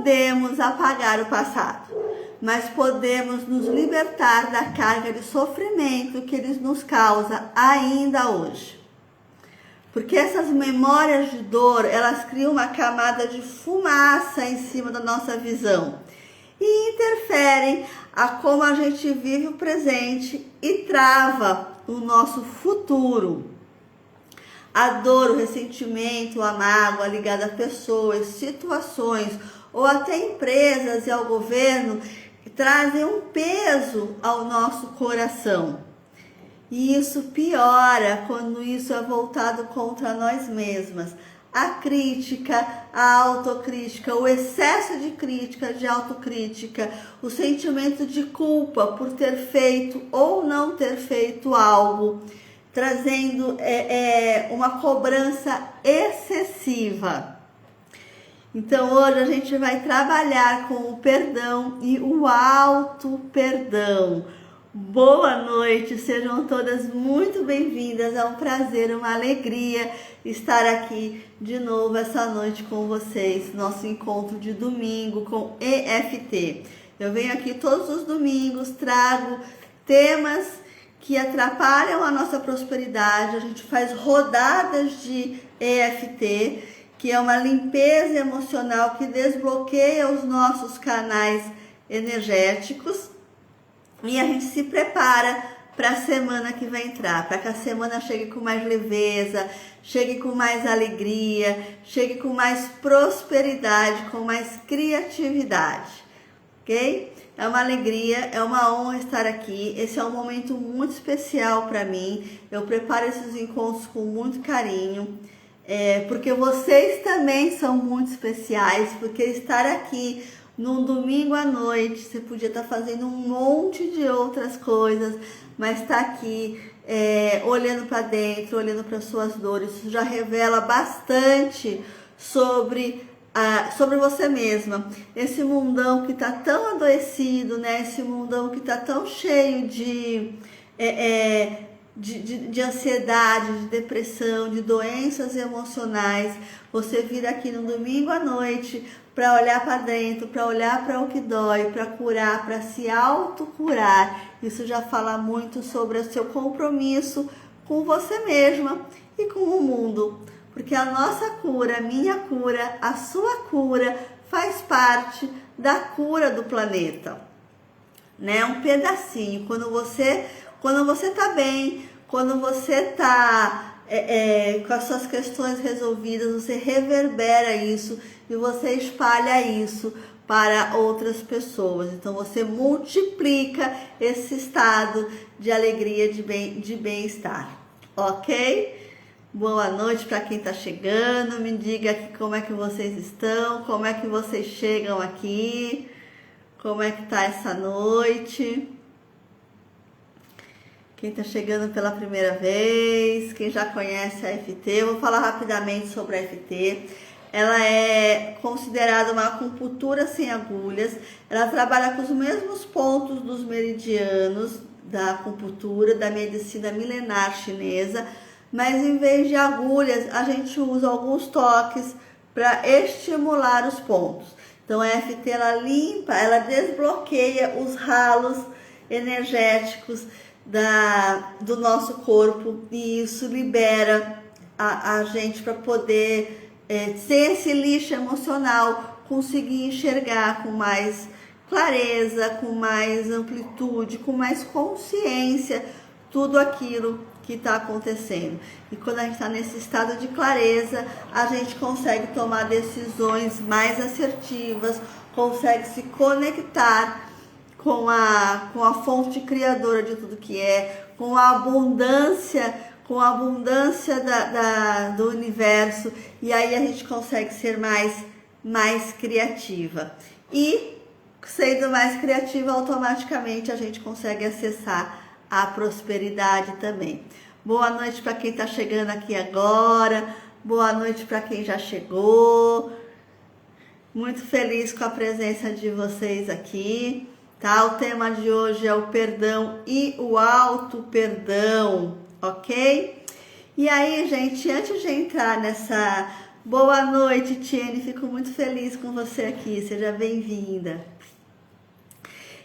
podemos apagar o passado, mas podemos nos libertar da carga de sofrimento que ele nos causa ainda hoje. Porque essas memórias de dor, elas criam uma camada de fumaça em cima da nossa visão e interferem a como a gente vive o presente e trava o nosso futuro. A dor, o ressentimento, a mágoa ligada a pessoas, situações ou até empresas e ao governo trazem um peso ao nosso coração. E isso piora quando isso é voltado contra nós mesmas. A crítica, a autocrítica, o excesso de crítica, de autocrítica, o sentimento de culpa por ter feito ou não ter feito algo, trazendo uma cobrança excessiva. Então hoje a gente vai trabalhar com o perdão e o auto-perdão. Boa noite, sejam todas muito bem-vindas, é um prazer, uma alegria estar aqui de novo essa noite com vocês, nosso encontro de domingo com EFT. Eu venho aqui todos os domingos, trago temas que atrapalham a nossa prosperidade, a gente faz rodadas de EFT, que é uma limpeza emocional que desbloqueia os nossos canais energéticos. E a gente se prepara para a semana que vai entrar, para que a semana chegue com mais leveza, chegue com mais alegria, chegue com mais prosperidade, com mais criatividade, ok? É uma alegria, é uma honra estar aqui, esse é um momento muito especial para mim, eu preparo esses encontros com muito carinho, porque vocês também são muito especiais, porque estar aqui num domingo à noite, você podia estar fazendo um monte de outras coisas, mas está aqui olhando para dentro, olhando para suas dores, isso já revela bastante sobre você mesma. Esse mundão que está tão adoecido, né? Esse mundão que está tão cheio de ansiedade, de depressão, de doenças emocionais, você vir aqui no domingo à noite para olhar para dentro, para olhar para o que dói, para curar, para se autocurar. Isso já fala muito sobre o seu compromisso com você mesma e com o mundo. Porque a nossa cura, a minha cura, a sua cura faz parte da cura do planeta. Né? Um pedacinho. Quando você tá bem, quando você tá com as suas questões resolvidas, você reverbera isso e você espalha isso para outras pessoas. Então você multiplica esse estado de alegria, de bem-estar, ok? Boa noite para quem está chegando, me diga aqui como é que vocês estão, como é que vocês chegam aqui, como é que tá essa noite. Quem está chegando pela primeira vez, quem já conhece a EFT, eu vou falar rapidamente sobre a EFT. Ela é considerada uma acupuntura sem agulhas, ela trabalha com os mesmos pontos dos meridianos da acupuntura, da medicina milenar chinesa, mas em vez de agulhas, a gente usa alguns toques para estimular os pontos. Então a EFT, ela limpa, ela desbloqueia os ralos energéticos do nosso corpo e isso libera a gente para poder, sem esse lixo emocional, conseguir enxergar com mais clareza, com mais amplitude, com mais consciência tudo aquilo que está acontecendo. E quando a gente está nesse estado de clareza, a gente consegue tomar decisões mais assertivas, consegue se conectar com a fonte criadora de tudo que com a abundância do universo, e aí a gente consegue ser mais criativa. E sendo mais criativa, automaticamente a gente consegue acessar a prosperidade também. Boa noite para quem está chegando aqui agora, boa noite para quem já chegou. Muito feliz com a presença de vocês aqui. Tá? O tema de hoje é o perdão e o auto-perdão, ok? E aí, gente, antes de entrar Boa noite, Tiene. Fico muito feliz com você aqui. Seja bem-vinda.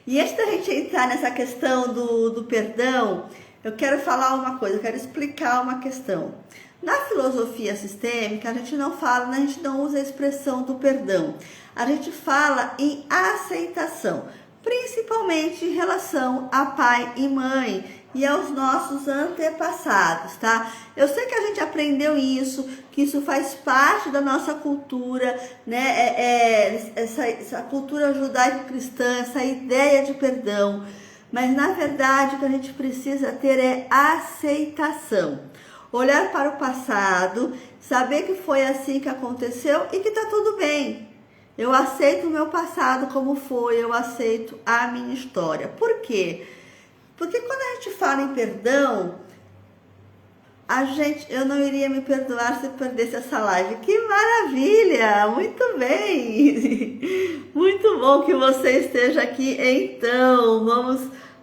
E antes da gente entrar nessa questão do perdão, eu quero falar uma coisa, eu quero explicar uma questão. Na filosofia sistêmica, a gente não fala, a gente não usa a expressão do perdão. A gente fala em aceitação, principalmente em relação a pai e mãe e aos nossos antepassados, tá? Eu sei que a gente aprendeu isso, que isso faz parte da nossa cultura, né? Essa cultura judaico-cristã, essa ideia de perdão. Mas, na verdade, o que a gente precisa ter é aceitação. Olhar para o passado, saber que foi assim que aconteceu e que tá tudo bem. Eu aceito o meu passado como foi, eu aceito a minha história. Por quê? Porque quando a gente fala em perdão, eu não iria me perdoar se perdesse essa live. Que maravilha! Muito bem! Muito bom que você esteja aqui. Então,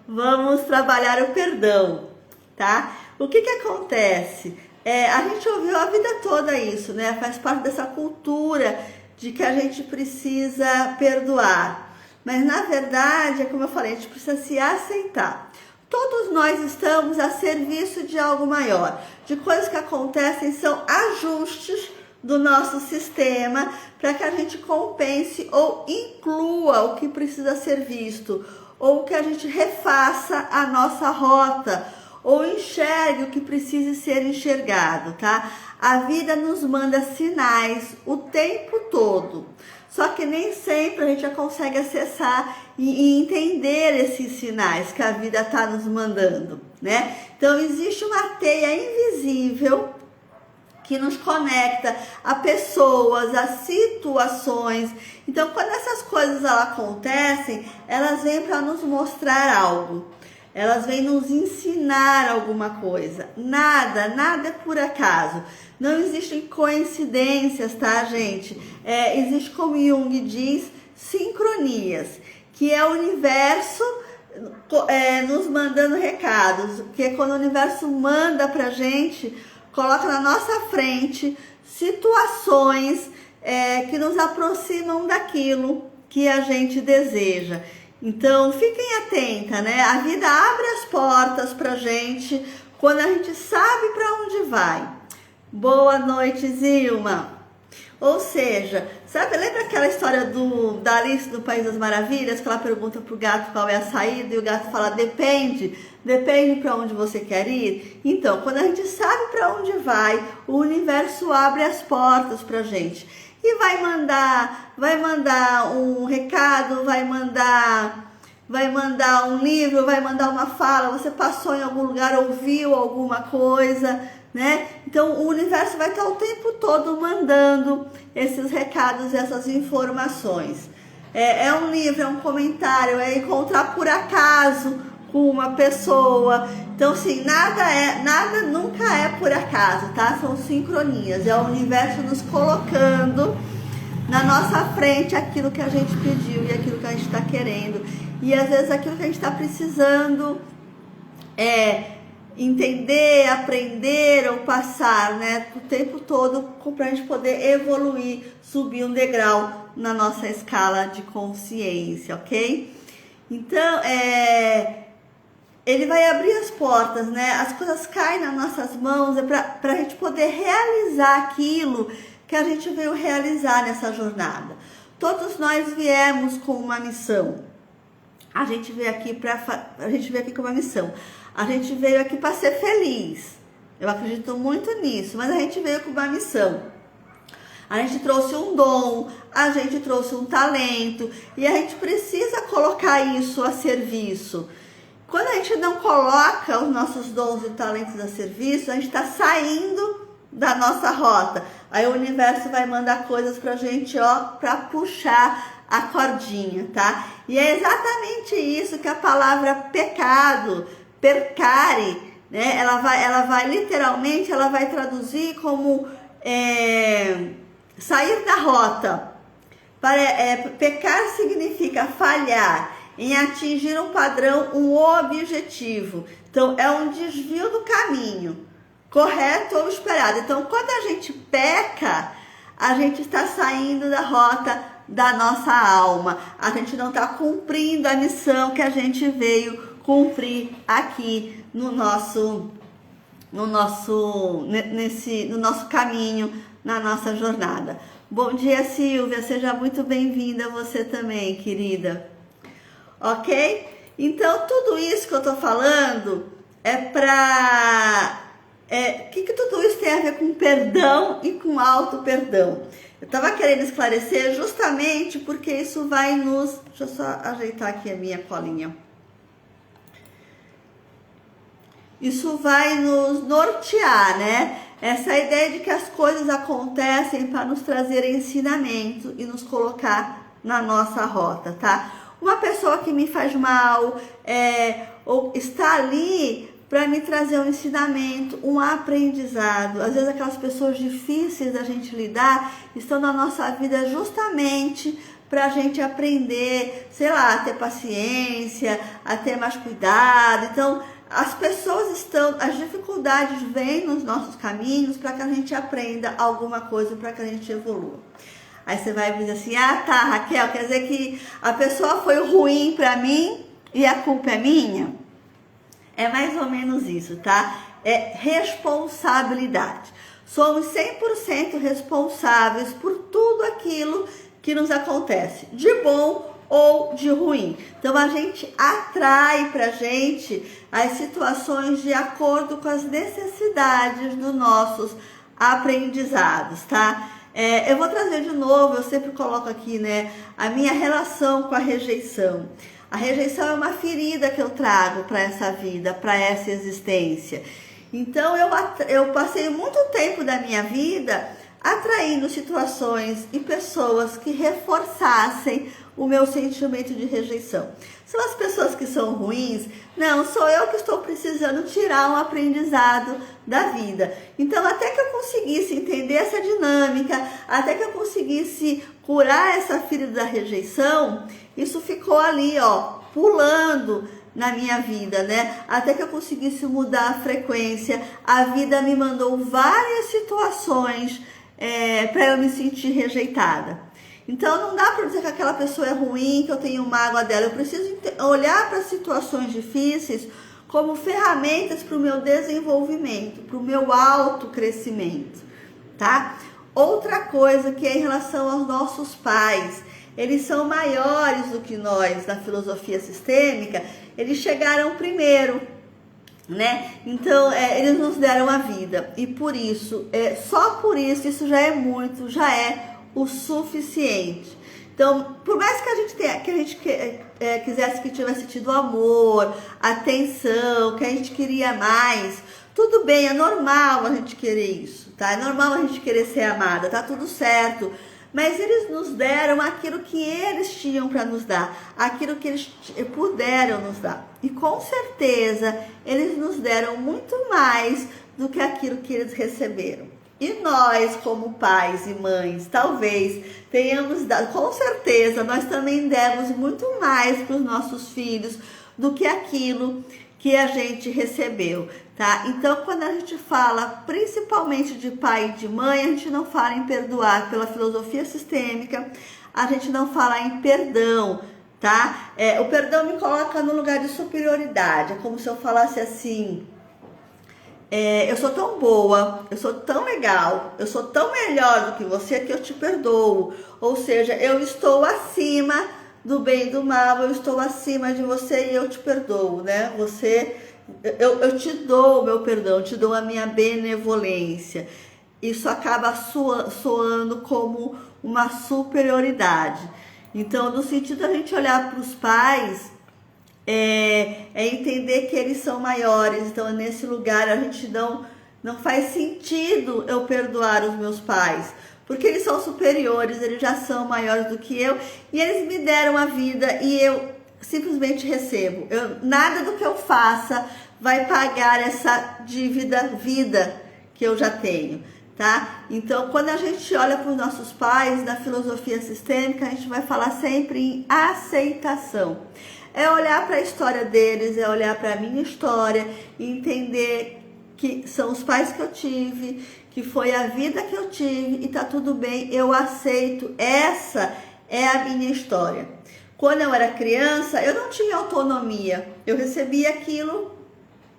vamos trabalhar o perdão, tá? O que acontece? A gente ouviu a vida toda isso, né? Faz parte dessa cultura de que a gente precisa perdoar. Mas, na verdade, é como eu falei, a gente precisa se aceitar. Todos nós estamos a serviço de algo maior, de coisas que acontecem, são ajustes do nosso sistema para que a gente compense ou inclua o que precisa ser visto, ou que a gente refaça a nossa rota, ou enxergue o que precisa ser enxergado, tá? A vida nos manda sinais o tempo todo. Só que nem sempre a gente já consegue acessar e entender esses sinais que a vida está nos mandando, né? Então, existe uma teia invisível que nos conecta a pessoas, a situações. Então, quando essas coisas acontecem, elas vêm para nos mostrar algo. Elas vêm nos ensinar alguma coisa. Nada é por acaso. Não existem coincidências, tá, gente? Existe, como Jung diz, sincronias, que é o universo nos mandando recados, que é quando o universo manda pra gente, coloca na nossa frente situações que nos aproximam daquilo que a gente deseja. Então, fiquem atentas, né? A vida abre as portas pra gente quando a gente sabe para onde vai. Boa noite, Zilma. Ou seja, sabe, lembra aquela história da Alice do País das Maravilhas, que ela pergunta pro gato qual é a saída e o gato fala, depende para onde você quer ir? Então, quando a gente sabe para onde vai, o universo abre as portas pra gente. E vai mandar um recado, vai mandar um livro, vai mandar uma fala, você passou em algum lugar, ouviu alguma coisa, né? Então, o universo vai estar o tempo todo mandando esses recados, essas informações. É um livro, é um comentário, é encontrar por acaso com uma pessoa. Então, assim, nada nunca é por acaso, tá? São sincronias, é o universo nos colocando na nossa frente aquilo que a gente pediu e aquilo que a gente está querendo. E às vezes aquilo que a gente está precisando entender, aprender ou passar, né? O tempo todo para a gente poder evoluir, subir um degrau na nossa escala de consciência, ok? Então, ele vai abrir as portas, né? As coisas caem nas nossas mãos para a gente poder realizar aquilo que a gente veio realizar nessa jornada. Todos nós viemos com uma missão. A gente veio aqui com uma missão. A gente veio aqui para ser feliz. Eu acredito muito nisso, mas a gente veio com uma missão. A gente trouxe um dom, a gente trouxe um talento e a gente precisa colocar isso a serviço. Quando a gente não coloca os nossos dons e talentos a serviço, a gente está saindo da nossa rota. Aí o universo vai mandar coisas pra gente, para puxar a cordinha, tá? E é exatamente isso que a palavra pecado, percare, né? Ela vai literalmente, ela vai traduzir como sair da rota. Pecar significa falhar em atingir um padrão, um objetivo. Então, é um desvio do caminho, correto ou esperado. Então, quando a gente peca, a gente está saindo da rota da nossa alma. A gente não está cumprindo a missão que a gente veio cumprir aqui no nosso caminho, na nossa jornada. Bom dia, Silvia, seja muito bem-vinda, você também, querida. Ok? Então, tudo isso que eu tô falando é pra... que tudo isso tem a ver com perdão e com auto-perdão? Eu tava querendo esclarecer justamente porque isso vai nos... Deixa eu só ajeitar aqui a minha colinha. Isso vai nos nortear, né? Essa ideia de que as coisas acontecem para nos trazer ensinamento e nos colocar na nossa rota, tá? Uma pessoa que me faz mal, ou está ali para me trazer um ensinamento, um aprendizado. Às vezes aquelas pessoas difíceis da gente lidar estão na nossa vida justamente para a gente aprender, sei lá, a ter paciência, a ter mais cuidado. Então, as dificuldades vêm nos nossos caminhos para que a gente aprenda alguma coisa, para que a gente evolua. Aí você vai dizer assim, ah tá, Raquel, quer dizer que a pessoa foi ruim para mim e a culpa é minha? É mais ou menos isso, tá? É responsabilidade. Somos 100% responsáveis por tudo aquilo que nos acontece, de bom ou de ruim. Então a gente atrai pra gente as situações de acordo com as necessidades dos nossos aprendizados, tá? Eu vou trazer de novo, eu sempre coloco aqui, né, a minha relação com a rejeição. A rejeição é uma ferida que eu trago para essa vida, para essa existência. Então eu passei muito tempo da minha vida atraindo situações e pessoas que reforçassem o meu sentimento de rejeição. São as pessoas que são ruins? Não, sou eu que estou precisando tirar um aprendizado da vida. Então, até que eu conseguisse entender essa dinâmica, até que eu conseguisse curar essa ferida da rejeição, isso ficou ali, ó, pulando na minha vida, né? Até que eu conseguisse mudar a frequência, a vida me mandou várias situações para eu me sentir rejeitada. Então não dá para dizer que aquela pessoa é ruim, que eu tenho mágoa dela. Eu preciso olhar para situações difíceis como ferramentas para o meu desenvolvimento, para o meu autocrescimento, tá? Outra coisa que é em relação aos nossos pais. Eles são maiores do que nós na filosofia sistêmica, eles chegaram primeiro, né? Então, eles nos deram a vida e por isso, só por isso, isso já é muito, já é o suficiente. Então, por mais que a gente quisesse que tivesse tido amor, atenção, que a gente queria mais, tudo bem, é normal a gente querer isso, tá? É normal a gente querer ser amada, tá tudo certo. Mas eles nos deram aquilo que eles tinham para nos dar, aquilo que eles puderam nos dar. E com certeza, eles nos deram muito mais do que aquilo que eles receberam. E nós, como pais e mães, talvez tenhamos dado, com certeza, nós também demos muito mais para os nossos filhos do que aquilo que a gente recebeu, tá? Então, quando a gente fala principalmente de pai e de mãe, a gente não fala em perdoar pela filosofia sistêmica, a gente não fala em perdão, tá? O perdão me coloca no lugar de superioridade, é como se eu falasse assim, eu sou tão boa, eu sou tão legal, eu sou tão melhor do que você que eu te perdoo. Ou seja, eu estou acima do bem e do mal, eu estou acima de você e eu te perdoo, né? Eu te dou o meu perdão, eu te dou a minha benevolência. Isso acaba soando como uma superioridade. Então, no sentido de a gente olhar para os pais, entender que eles são maiores. Então, nesse lugar, a gente não faz sentido eu perdoar os meus pais, porque eles são superiores, eles já são maiores do que eu, e eles me deram a vida e eu simplesmente recebo. Nada do que eu faça vai pagar essa vida que eu já tenho, tá? Então, quando a gente olha para os nossos pais, na filosofia sistêmica, a gente vai falar sempre em aceitação. É olhar para a história deles, é olhar para a minha história e entender que são os pais que eu tive, que foi a vida que eu tive e tá tudo bem, eu aceito, essa é a minha história. Quando eu era criança, eu não tinha autonomia, eu recebia aquilo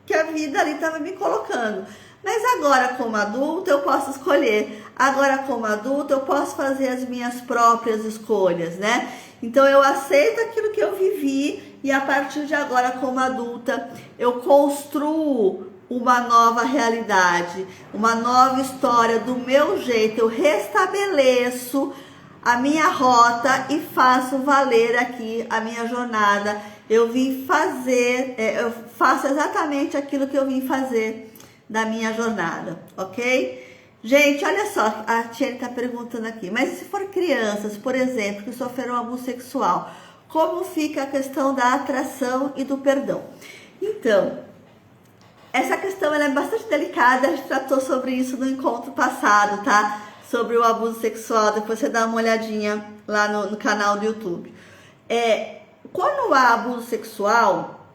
que a vida ali estava me colocando. Mas agora, como adulta, eu posso escolher. Agora, como adulta, eu posso fazer as minhas próprias escolhas, né? Então, eu aceito aquilo que eu vivi e a partir de agora, como adulta, eu construo uma nova realidade, uma nova história do meu jeito. Eu restabeleço a minha rota e faço valer aqui a minha jornada. Eu vim fazer, eu faço exatamente aquilo que eu vim fazer da minha jornada, ok? Gente, olha só, a Tiene está perguntando aqui, mas se for crianças, por exemplo, que sofreram abuso sexual, como fica a questão da atração e do perdão? Então, essa questão ela é bastante delicada, a gente tratou sobre isso no encontro passado, tá? Sobre o abuso sexual, depois você dá uma olhadinha lá no canal do YouTube. Quando há abuso sexual,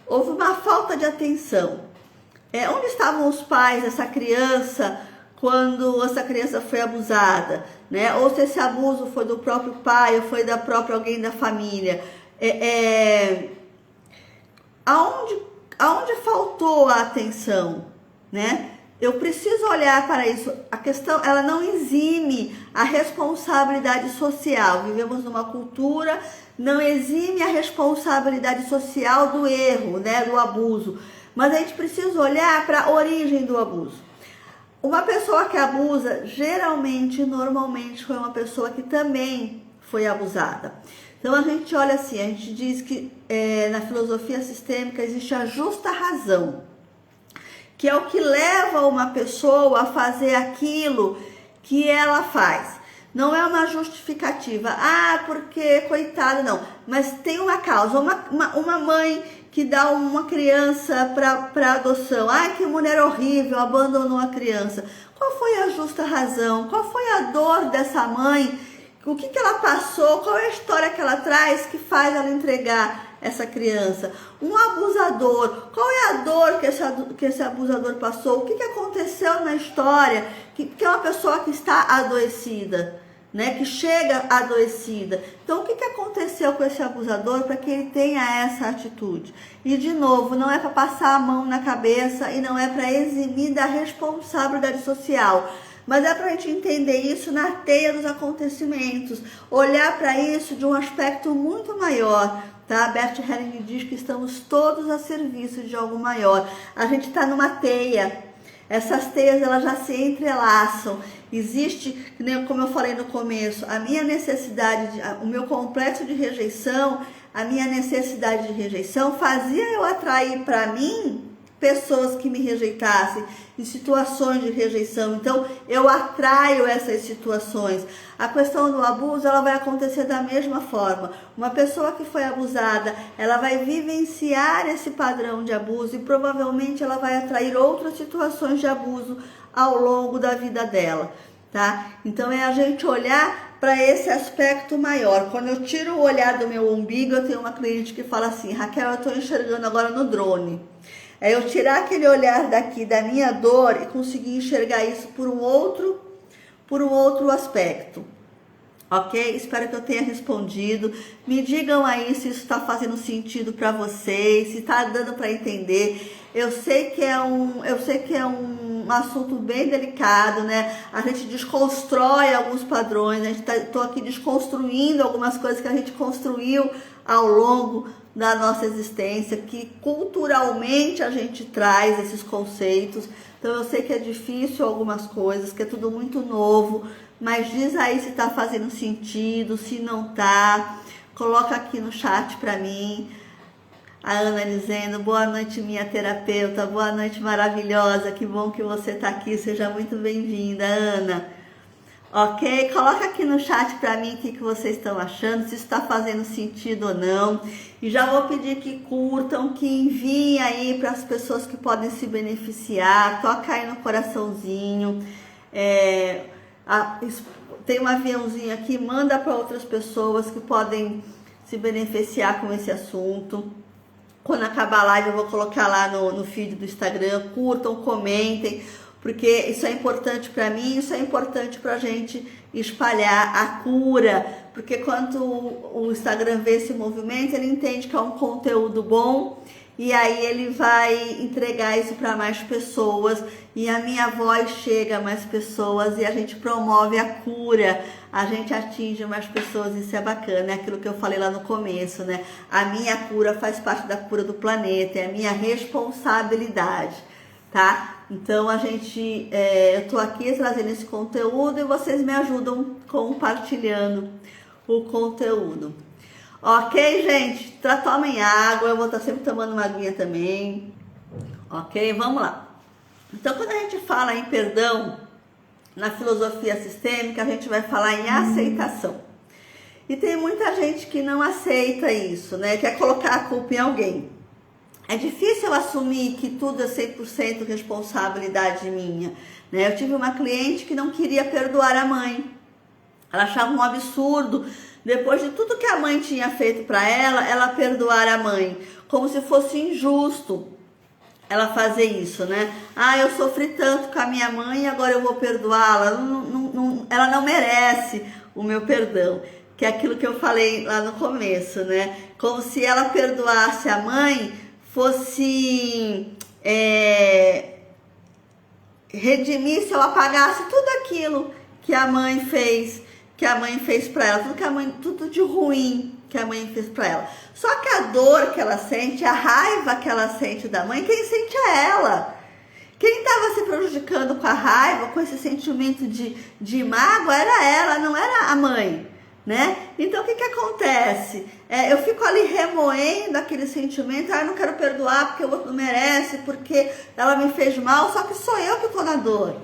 houve uma falta de atenção. Onde estavam os pais dessa criança quando essa criança foi abusada, né? Ou se esse abuso foi do próprio pai ou foi da própria alguém da família. Aonde faltou a atenção, né? Eu preciso olhar para isso. A questão, ela não exime a responsabilidade social. Vivemos numa cultura, não exime a responsabilidade social do erro, né, do abuso. Mas a gente precisa olhar para a origem do abuso. Uma pessoa que abusa, geralmente, normalmente, foi uma pessoa que também foi abusada. Então a gente olha assim, a gente diz que na filosofia sistêmica existe a justa razão, que é o que leva uma pessoa a fazer aquilo que ela faz. Não é uma justificativa, porque coitado, não. Mas tem uma causa, uma mãe que dá uma criança para adoção. Que mulher horrível, abandonou a criança. Qual foi a justa razão? Qual foi a dor dessa mãe? O que ela passou? Qual é a história que ela traz que faz ela entregar essa criança? Um abusador, qual é a dor que esse abusador passou? O que aconteceu na história? Que é uma pessoa que está adoecida, né? Que chega adoecida. Então, o que aconteceu com esse abusador para que ele tenha essa atitude? E, de novo, não é para passar a mão na cabeça e não é para eximir da responsabilidade social, mas é para a gente entender isso na teia dos acontecimentos, olhar para isso de um aspecto muito maior, tá? Bert Helling diz que estamos todos a serviço de algo maior. A gente está numa teia, essas teias elas já se entrelaçam. Existe, como eu falei no começo, a minha necessidade, o meu complexo de rejeição, a minha necessidade de rejeição fazia eu atrair para mim pessoas que me rejeitassem, em situações de rejeição. Então, eu atraio essas situações. A questão do abuso, ela vai acontecer da mesma forma. Uma pessoa que foi abusada, ela vai vivenciar esse padrão de abuso e provavelmente ela vai atrair outras situações de abuso ao longo da vida dela, tá? Então, é a gente olhar para esse aspecto maior. Quando eu tiro o olhar do meu umbigo, eu tenho uma cliente que fala assim: Raquel, eu estou enxergando agora no drone. É eu tirar aquele olhar daqui da minha dor e conseguir enxergar isso por um outro aspecto. Ok? Espero que eu tenha respondido. Me digam aí se isso está fazendo sentido para vocês, se está dando para entender. Eu sei que é um assunto bem delicado, né? A gente desconstrói alguns padrões, a gente tô aqui desconstruindo algumas coisas que a gente construiu ao longo da nossa existência, que culturalmente a gente traz esses conceitos. Então eu sei que é difícil algumas coisas, que é tudo muito novo, mas diz aí se tá fazendo sentido, se não tá. Coloca aqui no chat pra mim. A Ana dizendo: boa noite, minha terapeuta, boa noite maravilhosa, que bom que você tá aqui, seja muito bem-vinda, Ana. Ok? Coloca aqui no chat para mim o que vocês estão achando, se está fazendo sentido ou não. E já vou pedir que curtam, que enviem aí para as pessoas que podem se beneficiar. Toca aí no coraçãozinho. Tem um aviãozinho aqui, manda para outras pessoas que podem se beneficiar com esse assunto. Quando acabar a live eu vou colocar lá no feed do Instagram. Curtam, comentem. porque isso é importante para mim, isso é importante para a gente espalhar a cura, porque quando o Instagram vê esse movimento, ele entende que é um conteúdo bom, e aí ele vai entregar isso para mais pessoas, e a minha voz chega a mais pessoas, e a gente promove a cura, a gente atinge mais pessoas, isso é bacana, é aquilo que eu falei lá no começo, né? A minha cura faz parte da cura do planeta, é a minha responsabilidade, tá? Então eu tô aqui trazendo esse conteúdo e vocês me ajudam compartilhando o conteúdo. Ok, gente? Tomem água, eu vou estar sempre tomando uma aguinha também. Ok? Vamos lá. Então, quando a gente fala em perdão, na filosofia sistêmica, a gente vai falar em aceitação. E tem muita gente que não aceita isso, né? Quer colocar a culpa em alguém. É difícil eu assumir que tudo é 100% responsabilidade minha, né? Eu tive uma cliente que não queria perdoar a mãe. Ela achava um absurdo, depois de tudo que a mãe tinha feito para ela perdoar a mãe, como se fosse injusto ela fazer isso, né? Ah, eu sofri tanto com a minha mãe, agora eu vou perdoá-la. Ela não merece o meu perdão, que é aquilo que eu falei lá no começo, né? Como se ela perdoasse a mãe, fosse redimisse ou apagasse tudo aquilo que a mãe fez para ela, tudo de ruim que a mãe fez para ela. Só que a dor que ela sente, a raiva que ela sente da mãe, quem sente é ela. Quem estava se prejudicando com a raiva, com esse sentimento de mágoa, era ela, não era a mãe, né? Então, o que acontece? Eu fico ali remoendo aquele sentimento, eu não quero perdoar porque o outro não merece, porque ela me fez mal, só que sou eu que estou na dor.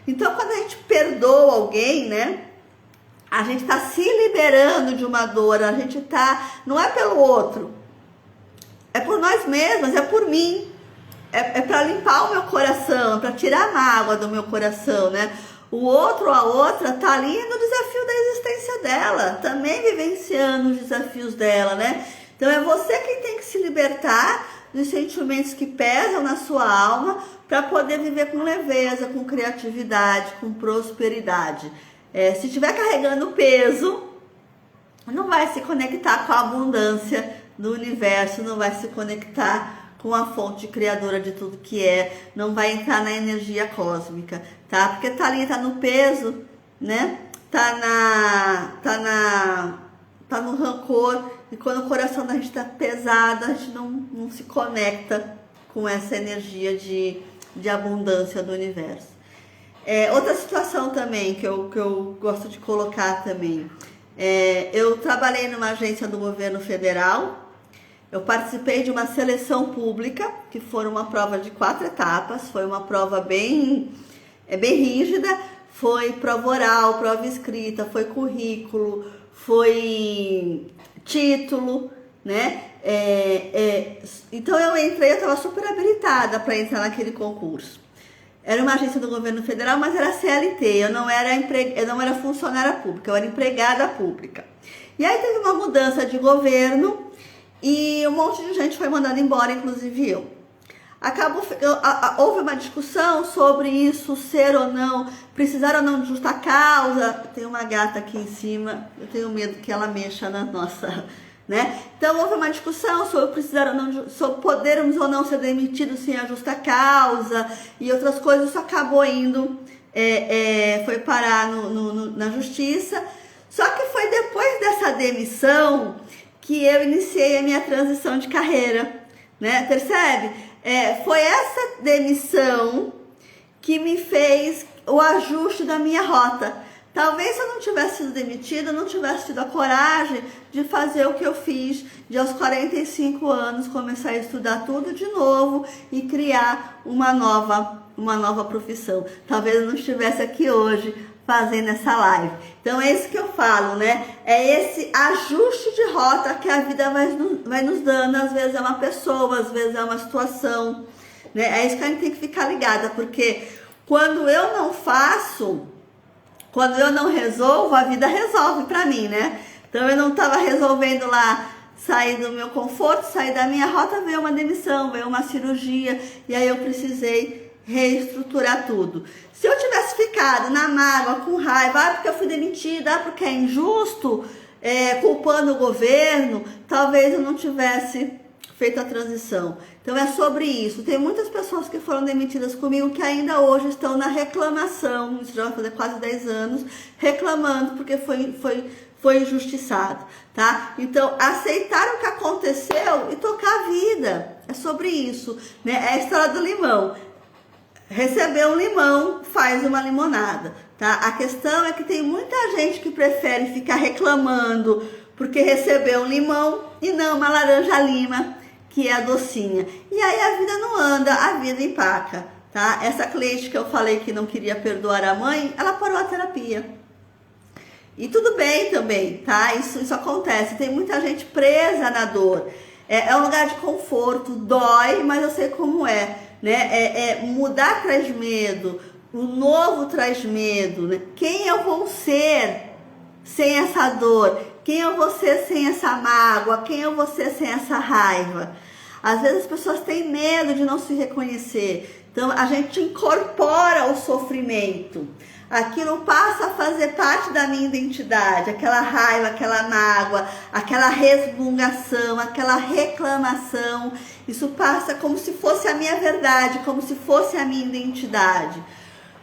Então, quando a gente perdoa alguém, né? A gente está se liberando de uma dor, a gente não é pelo outro, é por nós mesmas, é por mim, é para limpar o meu coração, é para tirar a mágoa do meu coração, né? O outro ou a outra tá ali no desafio da existência dela, também vivenciando os desafios dela, né? Então é você quem tem que se libertar dos sentimentos que pesam na sua alma para poder viver com leveza, com criatividade, com prosperidade. Se estiver carregando peso, não vai se conectar com a abundância do universo, não vai se conectar com a fonte criadora de tudo que não vai entrar na energia cósmica, tá? Porque tá ali, tá no peso, né? Tá no rancor, e quando o coração da gente tá pesado, a gente não se conecta com essa energia de abundância do universo. Outra situação também que eu gosto de colocar também, eu trabalhei numa agência do governo federal, eu participei de uma seleção pública, que foi uma prova de 4 etapas, foi uma prova bem rígida, foi prova oral, prova escrita, foi currículo, foi título, né? Então eu estava super habilitada para entrar naquele concurso. Era uma agência do governo federal, mas era CLT, eu não era funcionária pública, eu era empregada pública. E aí teve uma mudança de governo e um monte de gente foi mandada embora, inclusive eu. Houve uma discussão sobre isso, ser ou não, precisar ou não de justa causa. Tem uma gata aqui em cima, eu tenho medo que ela mexa na nossa... Né? Então houve uma discussão sobre precisar ou não, sobre podermos ou não ser demitidos sem a justa causa e outras coisas. Isso acabou indo, foi parar na justiça. Só que foi depois dessa demissão que eu iniciei a minha transição de carreira, né? Percebe? Foi essa demissão que me fez o ajuste da minha rota. Talvez se eu não tivesse sido demitida, eu não tivesse tido a coragem de fazer o que eu fiz, de aos 45 anos começar a estudar tudo de novo e criar uma nova profissão. Talvez eu não estivesse aqui hoje fazendo essa live. Então é isso que eu falo, né? É esse ajuste de rota que a vida vai nos dando. Às vezes é uma pessoa, às vezes é uma situação, né? É isso que a gente tem que ficar ligada, porque quando eu não faço... Quando eu não resolvo, a vida resolve pra mim, né? Então eu não estava resolvendo lá sair do meu conforto, sair da minha rota, veio uma demissão, veio uma cirurgia, e aí eu precisei reestruturar tudo. Se eu tivesse ficado na mágoa, com raiva, porque eu fui demitida, porque é injusto, culpando o governo, talvez eu não tivesse feito a transição. Então é sobre isso. Tem muitas pessoas que foram demitidas comigo que ainda hoje estão na reclamação, isso já vai fazer quase 10 anos, reclamando porque foi injustiçado, tá? Então, aceitar o que aconteceu e tocar a vida. É sobre isso, né? É a história do limão. Receber um limão faz uma limonada, tá? A questão é que tem muita gente que prefere ficar reclamando porque recebeu um limão e não uma laranja-lima, que é a docinha. E aí a vida não anda, a vida empaca, tá? Essa cliente que eu falei que não queria perdoar a mãe, ela parou a terapia. E tudo bem também, tá? Isso acontece. Tem muita gente presa na dor. É um lugar de conforto, dói, mas eu sei como é, né? Mudar traz medo, o novo traz medo, né? Quem eu vou ser sem essa dor? Quem eu vou ser sem essa mágoa? Quem eu vou ser sem essa raiva? Às vezes as pessoas têm medo de não se reconhecer. Então a gente incorpora o sofrimento. Aquilo passa a fazer parte da minha identidade. Aquela raiva, aquela mágoa, aquela resmungação, aquela reclamação. Isso passa como se fosse a minha verdade, como se fosse a minha identidade.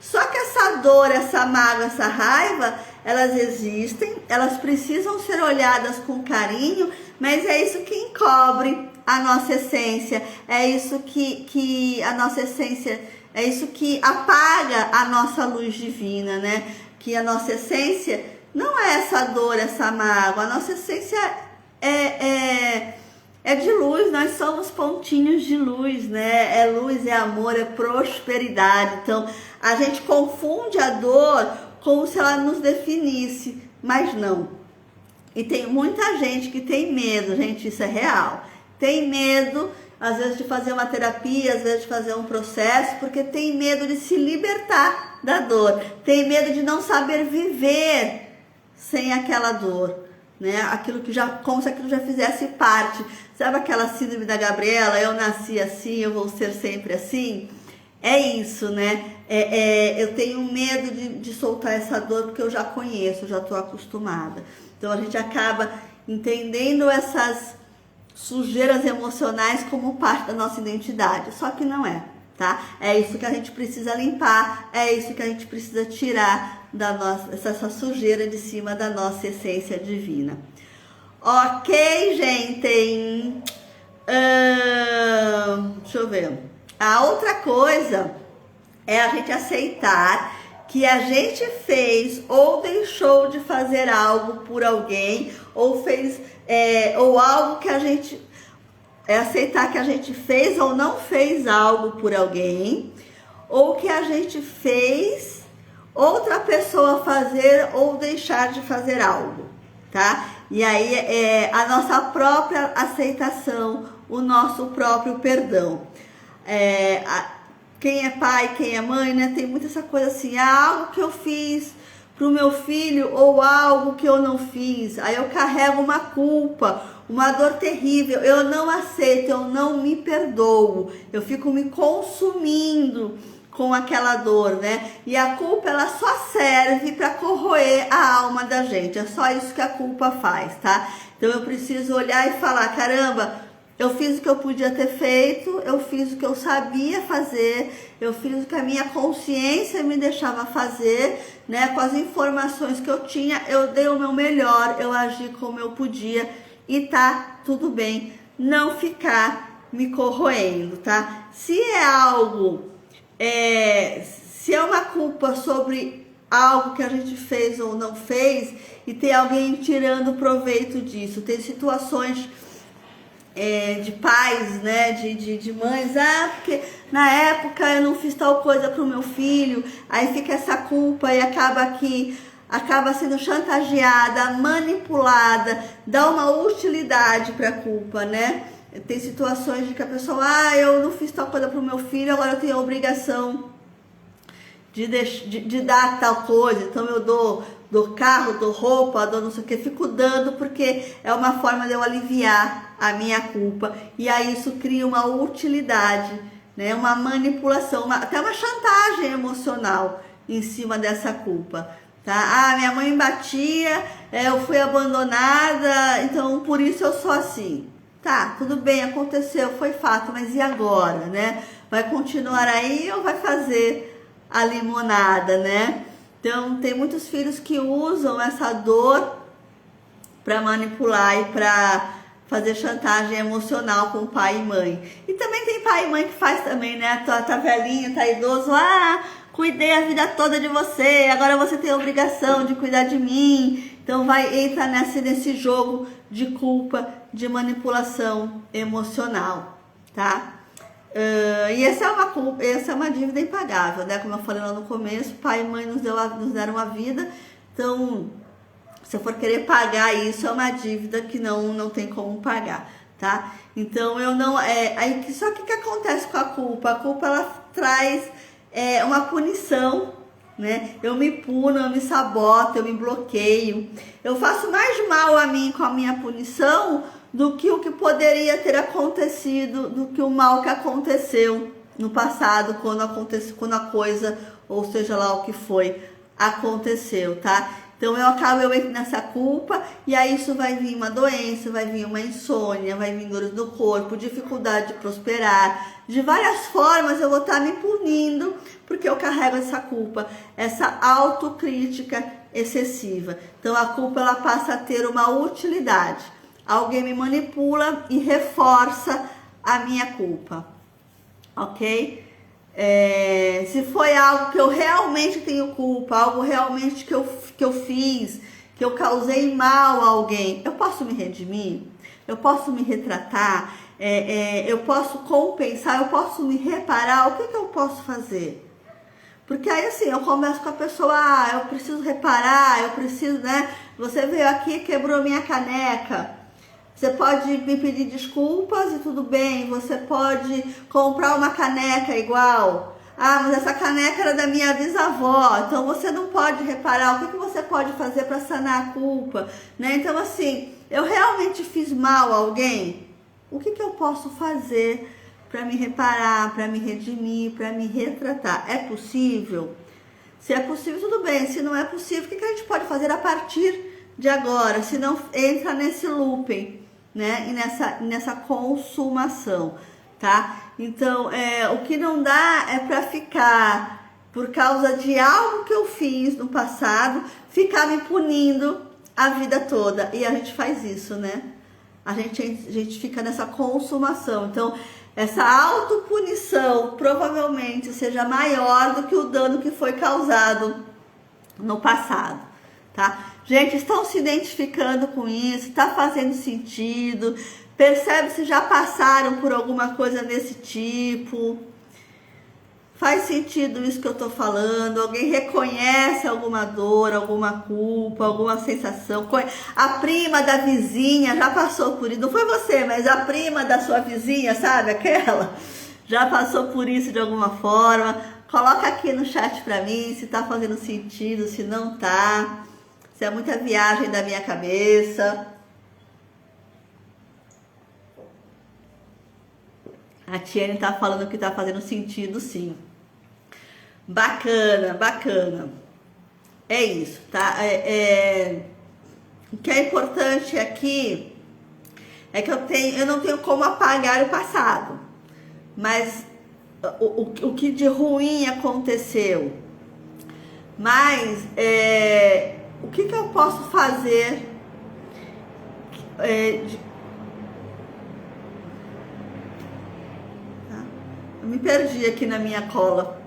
Só que essa dor, essa mágoa, essa raiva, elas existem, elas precisam ser olhadas com carinho, mas é isso que encobre a nossa essência, é isso que a nossa essência, é isso que apaga a nossa luz divina, né? Que a nossa essência não é essa dor, essa mágoa, a nossa essência é de luz, nós somos pontinhos de luz, né? É luz, é amor, é prosperidade. Então, a gente confunde a dor como se ela nos definisse, mas não. E tem muita gente que tem medo, gente, isso é real. Tem medo, às vezes, de fazer uma terapia, às vezes de fazer um processo, porque tem medo de se libertar da dor. Tem medo de não saber viver sem aquela dor, né? Aquilo que como se aquilo já fizesse parte. Sabe aquela síndrome da Gabriela? Eu nasci assim, eu vou ser sempre assim? É isso, né? Eu tenho medo de soltar essa dor porque eu já conheço, eu já estou acostumada. Então a gente acaba entendendo essas sujeiras emocionais como parte da nossa identidade. Só que não é, tá? É isso que a gente precisa limpar, é isso que a gente precisa tirar essa sujeira de cima da nossa essência divina. Ok, gente? Deixa eu ver. A outra coisa é a gente aceitar que a gente fez ou deixou de fazer algo por alguém, ou fez, ou algo que a gente... É aceitar que a gente fez ou não fez algo por alguém, ou que a gente fez outra pessoa fazer ou deixar de fazer algo, tá? E aí a nossa própria aceitação, o nosso próprio perdão. Quem é pai, quem é mãe, né? Tem muito essa coisa assim, algo que eu fiz pro meu filho ou algo que eu não fiz. Aí eu carrego uma culpa, uma dor terrível, eu não aceito, eu não me perdoo. Eu fico me consumindo com aquela dor, né? E a culpa, ela só serve para corroer a alma da gente. É só isso que a culpa faz, tá? Então eu preciso olhar e falar, caramba, eu fiz o que eu podia ter feito, eu fiz o que eu sabia fazer, eu fiz o que a minha consciência me deixava fazer, né? Com as informações que eu tinha, eu dei o meu melhor, eu agi como eu podia e tá tudo bem. Não ficar me corroendo, tá? Se é algo, se é uma culpa sobre algo que a gente fez ou não fez e tem alguém tirando proveito disso, tem situações de pais, né, de mães, porque na época eu não fiz tal coisa pro meu filho, aí fica essa culpa e acaba sendo chantageada, manipulada, dá uma utilidade pra culpa, né? Tem situações de que a pessoa, eu não fiz tal coisa pro meu filho, agora eu tenho a obrigação de dar tal coisa, então eu dou carro, dou roupa, dou não sei o que, fico dando porque é uma forma de eu aliviar a minha culpa, e aí isso cria uma utilidade né? Uma manipulação, até uma chantagem emocional em cima dessa culpa, tá? Ah, minha mãe me batia, eu fui abandonada, então por isso eu sou assim. Tá, tudo bem, aconteceu, foi fato, mas e agora, né? Vai continuar aí ou vai fazer a limonada, né? Então, tem muitos filhos que usam essa dor para manipular e para fazer chantagem emocional com pai e mãe. E também tem pai e mãe que faz também, né? Tá velhinho, tá idoso, cuidei a vida toda de você, agora você tem a obrigação de cuidar de mim. Então entra nesse jogo de culpa, de manipulação emocional, tá? E essa é uma dívida impagável, né? Como eu falei lá no começo, pai e mãe nos deram uma vida, então se eu for querer pagar isso, é uma dívida que não tem como pagar, tá? Então eu não. Só que o que acontece com a culpa? A culpa ela traz uma punição, né? Eu me puno, eu me saboto, eu me bloqueio. Eu faço mais mal a mim com a minha punição do que o que poderia ter acontecido, do que o mal que aconteceu no passado, quando a coisa, ou seja lá o que foi, aconteceu, tá? Então eu entro nessa culpa e aí isso vai vir uma doença, vai vir uma insônia, vai vir dores no corpo, dificuldade de prosperar. De várias formas eu vou estar me punindo porque eu carrego essa culpa, essa autocrítica excessiva. Então a culpa ela passa a ter uma utilidade. Alguém me manipula e reforça a minha culpa, ok? Se foi algo que eu realmente tenho culpa, algo realmente que eu fiz, que eu causei mal a alguém, eu posso me redimir? Eu posso me retratar? Eu posso compensar? Eu posso me reparar? O que eu posso fazer? Porque aí assim, eu começo com a pessoa, eu preciso reparar, eu preciso, né? Você veio aqui, quebrou minha caneca. Você pode me pedir desculpas e tudo bem, você pode comprar uma caneca igual. Mas essa caneca era da minha bisavó, então você não pode reparar. O que você pode fazer para sanar a culpa, né? Então assim, eu realmente fiz mal a alguém? O que eu posso fazer para me reparar, para me redimir, para me retratar? É possível? Se é possível, tudo bem. Se não é possível, o que a gente pode fazer a partir de agora? Se não entra nesse looping, né? E nessa consumação, tá? Então, o que não dá é para ficar, por causa de algo que eu fiz no passado, ficar me punindo a vida toda. E a gente faz isso, né? A gente fica nessa consumação. Então, essa autopunição provavelmente seja maior do que o dano que foi causado no passado, tá? Gente, estão se identificando com isso? Tá fazendo sentido? Percebe se já passaram por alguma coisa desse tipo? Faz sentido isso que eu tô falando? Alguém reconhece alguma dor, alguma culpa, alguma sensação? A prima da vizinha já passou por isso. Não foi você, mas a prima da sua vizinha, sabe? Aquela já passou por isso de alguma forma. Coloca aqui no chat pra mim se tá fazendo sentido, se não tá. Se é muita viagem da minha cabeça. A Tiene tá falando que tá fazendo sentido, sim. Bacana, bacana. É isso, tá? O que é importante aqui é que eu não tenho como apagar o passado. Mas o que de ruim aconteceu. Mas o que eu posso fazer Eu me perdi aqui na minha cola.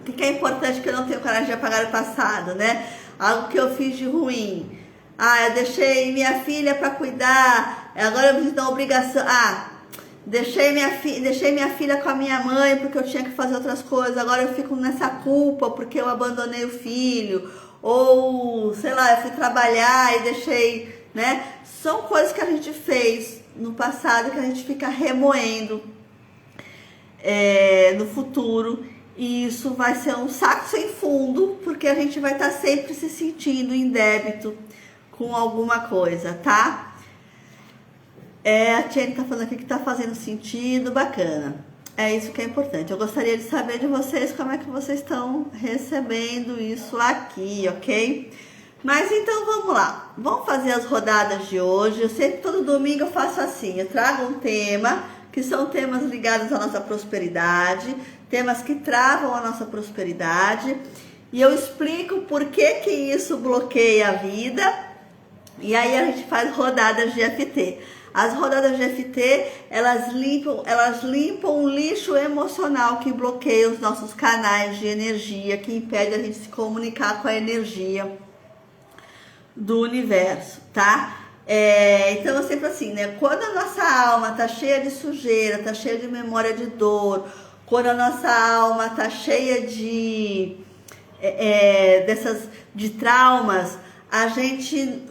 O que é importante que eu não tenho coragem de apagar o passado, né? Algo que eu fiz de ruim. Eu deixei minha filha para cuidar, agora eu me sinto uma obrigação. Deixei minha filha com a minha mãe porque eu tinha que fazer outras coisas, agora eu fico nessa culpa porque eu abandonei o filho. Ou, sei lá, eu fui trabalhar e deixei, né? São coisas que a gente fez no passado que a gente fica remoendo no futuro. E isso vai ser um saco sem fundo, porque a gente vai estar sempre se sentindo em débito com alguma coisa, tá? A Tiene tá falando aqui que tá fazendo sentido, bacana. É isso que é importante. Eu gostaria de saber de vocês como é que vocês estão recebendo isso aqui, ok? Mas então vamos lá. Vamos fazer as rodadas de hoje. Eu sei que todo domingo eu faço assim. Eu trago um tema, que são temas ligados à nossa prosperidade, temas que travam a nossa prosperidade. E eu explico por que isso bloqueia a vida. E aí a gente faz rodadas de FT. As rodadas de FT, elas limpam o lixo emocional que bloqueia os nossos canais de energia, que impede a gente se comunicar com a energia do universo, tá? Então é sempre assim, né? Quando a nossa alma tá cheia de sujeira, tá cheia de memória de dor, quando a nossa alma tá cheia de traumas, a gente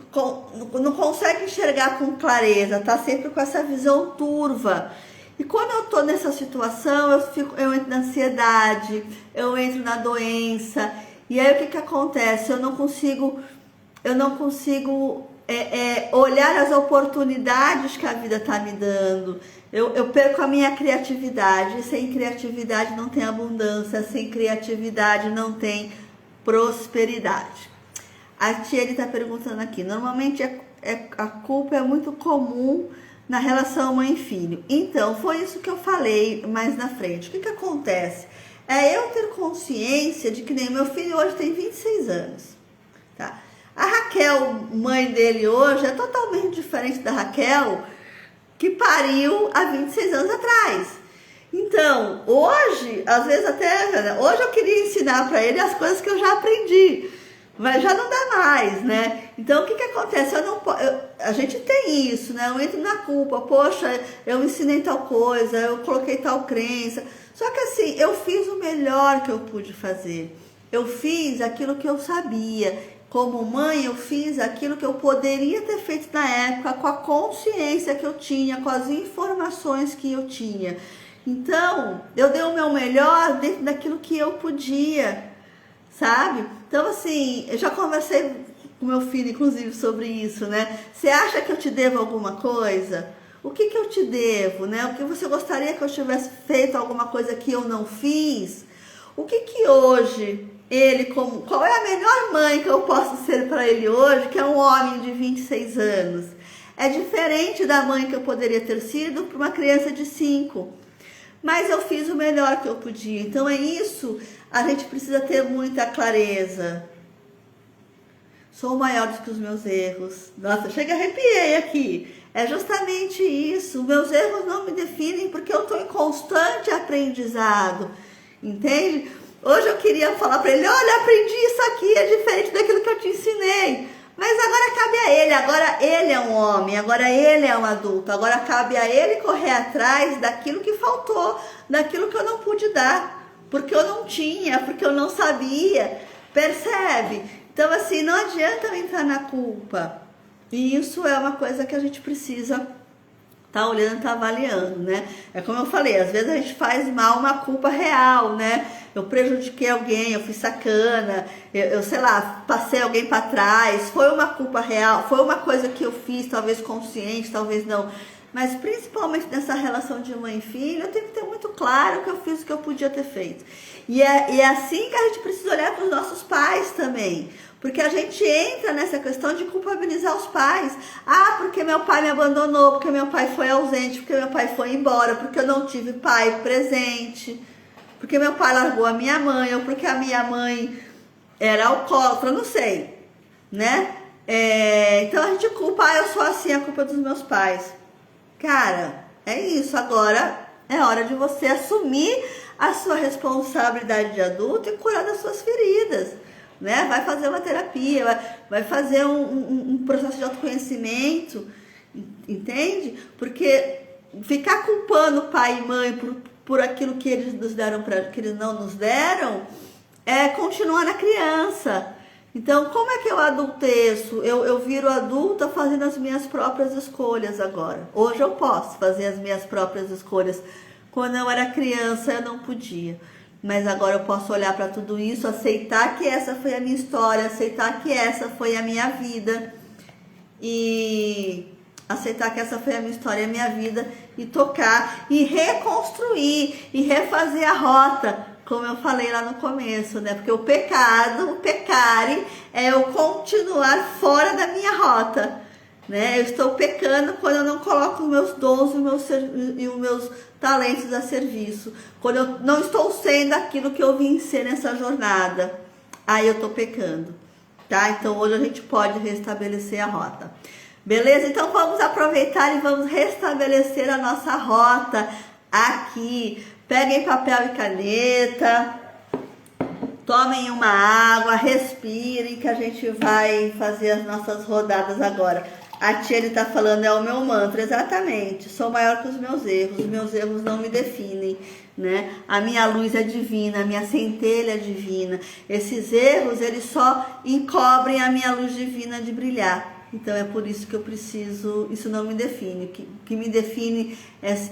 não consegue enxergar com clareza, tá sempre com essa visão turva. E quando eu tô nessa situação, eu entro na ansiedade, eu entro na doença. E aí o que acontece? Eu não consigo olhar as oportunidades que a vida tá me dando. Eu perco a minha criatividade. Sem criatividade não tem abundância, sem criatividade não tem prosperidade. A Thierry está perguntando aqui, normalmente a culpa é muito comum na relação mãe-filho. Então, foi isso que eu falei mais na frente. O que acontece? É eu ter consciência de que nem meu filho hoje tem 26 anos. Tá? A Raquel, mãe dele hoje, é totalmente diferente da Raquel que pariu há 26 anos atrás. Então, hoje, às vezes hoje eu queria ensinar para ele as coisas que eu já aprendi. Mas já não dá mais, né? Então, o que acontece? A gente tem isso, né? Eu entro na culpa. Poxa, eu ensinei tal coisa, eu coloquei tal crença. Só que assim, eu fiz o melhor que eu pude fazer. Eu fiz aquilo que eu sabia. Como mãe, eu fiz aquilo que eu poderia ter feito na época, com a consciência que eu tinha, com as informações que eu tinha. Então, eu dei o meu melhor dentro daquilo que eu podia, sabe? Então, assim, eu já conversei com meu filho, inclusive, sobre isso, né? Você acha que eu te devo alguma coisa? O que eu te devo, né? O que você gostaria que eu tivesse feito alguma coisa que eu não fiz? O que hoje qual é a melhor mãe que eu posso ser para ele hoje, que é um homem de 26 anos? É diferente da mãe que eu poderia ter sido para uma criança de 5. Mas eu fiz o melhor que eu podia. Então é isso, a gente precisa ter muita clareza. Sou maior do que os meus erros. Nossa, chega arrepiei aqui. É justamente isso. Meus erros não me definem porque eu estou em constante aprendizado. Entende? Hoje eu queria falar para ele, olha, aprendi isso aqui, é diferente daquilo que eu te ensinei. Mas agora cabe a ele, agora ele é um homem, agora ele é um adulto, agora cabe a ele correr atrás daquilo que faltou, daquilo que eu não pude dar, porque eu não tinha, porque eu não sabia, percebe? Então assim, não adianta eu entrar na culpa, e isso é uma coisa que a gente precisa tá olhando, tá avaliando, né? É como eu falei, às vezes a gente faz mal uma culpa real, né? Eu prejudiquei alguém, eu fui sacana, eu sei lá, passei alguém para trás, foi uma culpa real, foi uma coisa que eu fiz, talvez consciente, talvez não. Mas principalmente nessa relação de mãe e filho, eu tenho que ter muito claro que eu fiz o que eu podia ter feito. E é assim que a gente precisa olhar para os nossos pais também. Porque a gente entra nessa questão de culpabilizar os pais. Ah, porque meu pai me abandonou, porque meu pai foi ausente, porque meu pai foi embora, porque eu não tive pai presente, porque meu pai largou a minha mãe, ou porque a minha mãe era alcoólatra, não sei, né? Então a gente culpa, eu sou assim, a culpa é dos meus pais. Cara, é isso, agora é hora de você assumir a sua responsabilidade de adulto e curar das suas feridas. Né? Vai fazer uma terapia, vai fazer um processo de autoconhecimento, entende? Porque ficar culpando pai e mãe por aquilo que eles nos deram, que eles não nos deram, é continuar na criança. Então, como é que eu adulteço? Eu viro adulta fazendo as minhas próprias escolhas agora. Hoje eu posso fazer as minhas próprias escolhas. Quando eu era criança, eu não podia. Mas agora eu posso olhar para tudo isso, aceitar que essa foi a minha história, aceitar que essa foi a minha vida e aceitar que essa foi a minha história, a minha vida, e tocar, e reconstruir, e refazer a rota, como eu falei lá no começo, né? Porque o pecado, o pecare, é eu continuar fora da minha rota, né? Eu estou pecando quando eu não coloco os meus dons e os meus talentos a serviço, quando eu não estou sendo aquilo que eu vim ser nessa jornada, aí eu estou pecando, tá? Então hoje a gente pode restabelecer a rota. Beleza? Então vamos aproveitar e vamos restabelecer a nossa rota aqui. Peguem papel e caneta, tomem uma água, respirem, que a gente vai fazer as nossas rodadas agora. A Tiene está falando, é o meu mantra, exatamente. Sou maior que os meus erros não me definem, né? A minha luz é divina, a minha centelha é divina. Esses erros, eles só encobrem a minha luz divina de brilhar. Então é por isso que eu preciso, isso não me define. O que me define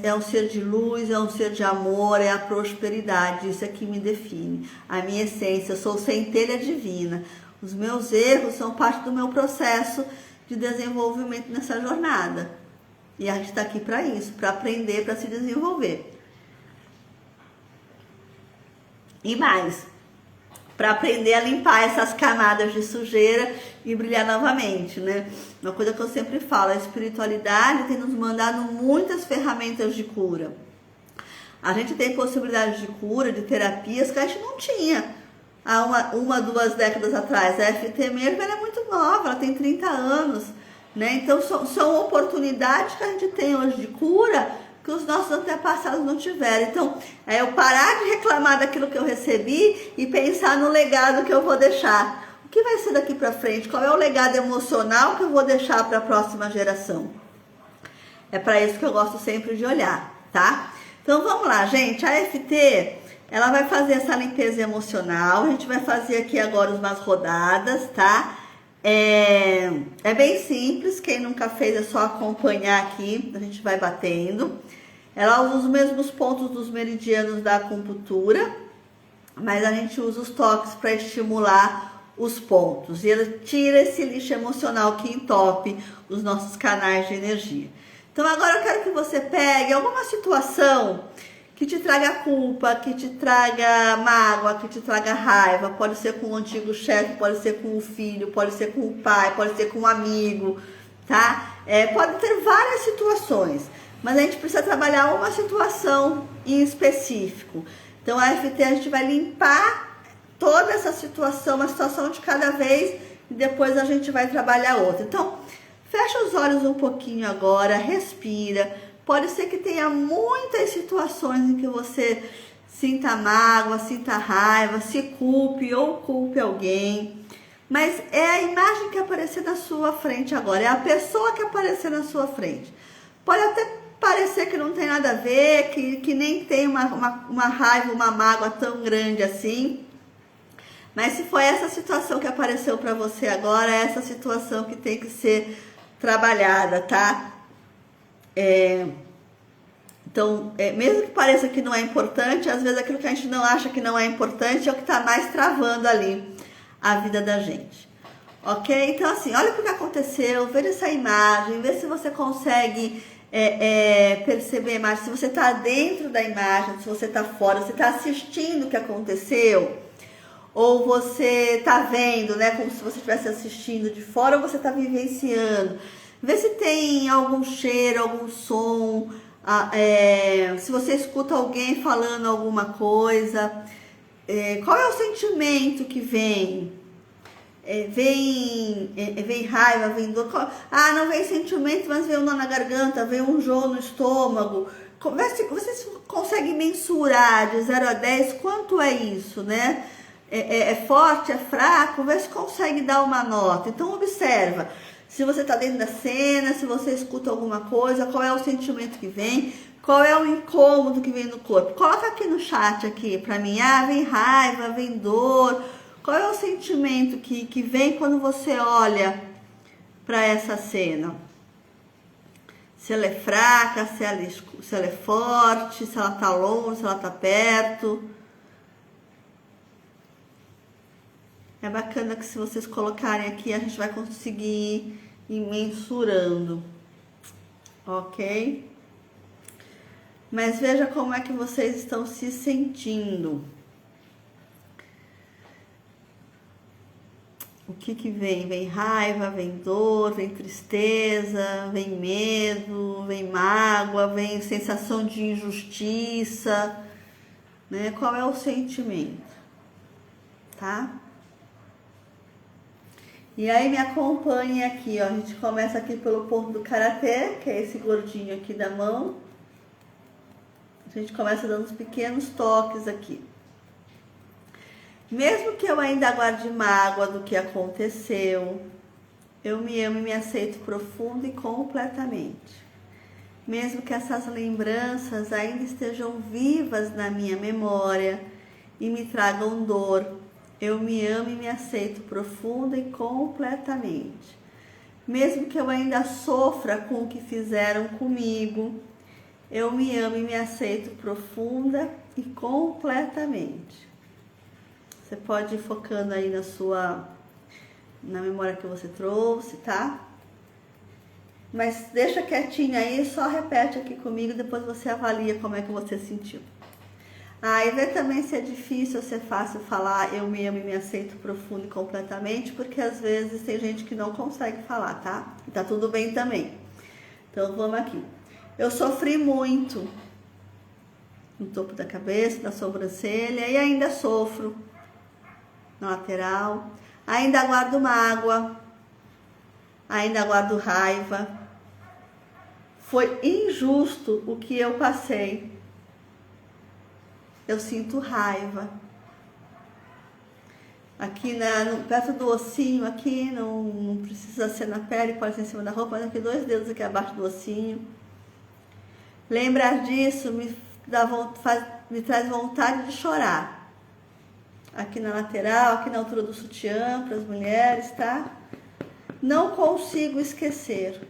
é um ser de luz, é um ser de amor, é a prosperidade. Isso é que me define. A minha essência, eu sou centelha divina. Os meus erros são parte do meu processo de desenvolvimento nessa jornada. E a gente está aqui para isso, para aprender, para se desenvolver. E mais, para aprender a limpar essas camadas de sujeira e brilhar novamente, né? Uma coisa que eu sempre falo, a espiritualidade tem nos mandado muitas ferramentas de cura. A gente tem possibilidades de cura, de terapias que a gente não tinha há uma 2 décadas atrás. A FT mesmo, ela é muito nova, ela tem 30 anos, né? Então são oportunidades que a gente tem hoje de cura que os nossos antepassados não tiveram. Então, é eu parar de reclamar daquilo que eu recebi e pensar no legado que eu vou deixar. O que vai ser daqui para frente? Qual é o legado emocional que eu vou deixar para a próxima geração? É para isso que eu gosto sempre de olhar, tá? Então, vamos lá, gente. A FT, ela vai fazer essa limpeza emocional. A gente vai fazer aqui agora umas rodadas, tá? É bem simples, quem nunca fez é só acompanhar aqui, a gente vai batendo. Ela usa os mesmos pontos dos meridianos da acupuntura, mas a gente usa os toques para estimular os pontos. E ela tira esse lixo emocional que entope os nossos canais de energia. Então agora eu quero que você pegue alguma situação que te traga culpa, que te traga mágoa, que te traga raiva. Pode ser com o antigo chefe, pode ser com o filho, pode ser com o pai, pode ser com um amigo, tá? Pode ter várias situações, mas a gente precisa trabalhar uma situação em específico. Então a FT, a gente vai limpar toda essa situação, uma situação de cada vez, e depois a gente vai trabalhar outra. Então, fecha os olhos um pouquinho agora, respira. Pode ser que tenha muitas situações em que você sinta mágoa, sinta raiva, se culpe ou culpe alguém. Mas é a imagem que aparecer na sua frente agora, é a pessoa que aparecer na sua frente. Pode até parecer que não tem nada a ver, que nem tem uma raiva, uma mágoa tão grande assim. Mas se foi essa situação que apareceu para você agora, é essa situação que tem que ser trabalhada, tá? Então, mesmo que pareça que não é importante, às vezes aquilo que a gente não acha que não é importante é o que está mais travando ali a vida da gente. Ok? Então, assim, olha o que aconteceu, veja essa imagem, vê se você consegue perceber a imagem, se você está dentro da imagem, se você está fora, você está assistindo o que aconteceu, ou você está vendo, né, como se você estivesse assistindo de fora, ou você está vivenciando. Vê se tem algum cheiro, algum som, se você escuta alguém falando alguma coisa, qual é o sentimento que vem? Vem raiva, vem dor. Não vem sentimento, mas vem um nó na garganta, vem um enjoo no estômago. Você consegue mensurar de 0 a 10 quanto é isso, né? É forte, é fraco? Vê se consegue dar uma nota. Então observa. Se você está dentro da cena, se você escuta alguma coisa, qual é o sentimento que vem, qual é o incômodo que vem no corpo. Coloca aqui no chat aqui para mim, vem raiva, vem dor. Qual é o sentimento que vem quando você olha para essa cena? Se ela é fraca, se ela é forte, se ela está longe, se ela está perto. É bacana que se vocês colocarem aqui, a gente vai conseguir ir mensurando. ok? Mas veja como é que vocês estão se sentindo. O que que vem? Vem raiva, vem dor, vem tristeza, vem medo, vem mágoa, vem sensação de injustiça, né? Qual é o sentimento, tá? E aí me acompanhe aqui, ó. A gente começa aqui pelo ponto do karatê, que é esse gordinho aqui da mão. A gente começa dando uns pequenos toques aqui. Mesmo que eu ainda guarde mágoa do que aconteceu, eu me amo e me aceito profundo e completamente. Mesmo que essas lembranças ainda estejam vivas na minha memória e me tragam dor, eu me amo e me aceito profunda e completamente. Mesmo que eu ainda sofra com o que fizeram comigo, eu me amo e me aceito profunda e completamente. Você pode ir focando aí na memória que você trouxe, tá? Mas deixa quietinho aí, só repete aqui comigo, depois você avalia como é que você sentiu. E vê também se é difícil ou se é fácil falar eu me amo e me aceito profundo e completamente, porque às vezes tem gente que não consegue falar, tá? E tá tudo bem também. Então vamos aqui. Eu sofri muito no topo da cabeça, na sobrancelha e ainda sofro na lateral. Ainda guardo mágoa, ainda guardo raiva. Foi injusto o que eu passei. Eu sinto raiva. Aqui perto do ossinho, aqui, não precisa ser na pele, pode ser em cima da roupa, mas aqui 2 dedos aqui abaixo do ossinho. Lembrar disso me traz vontade de chorar. Aqui na lateral, aqui na altura do sutiã, para as mulheres, tá? Não consigo esquecer.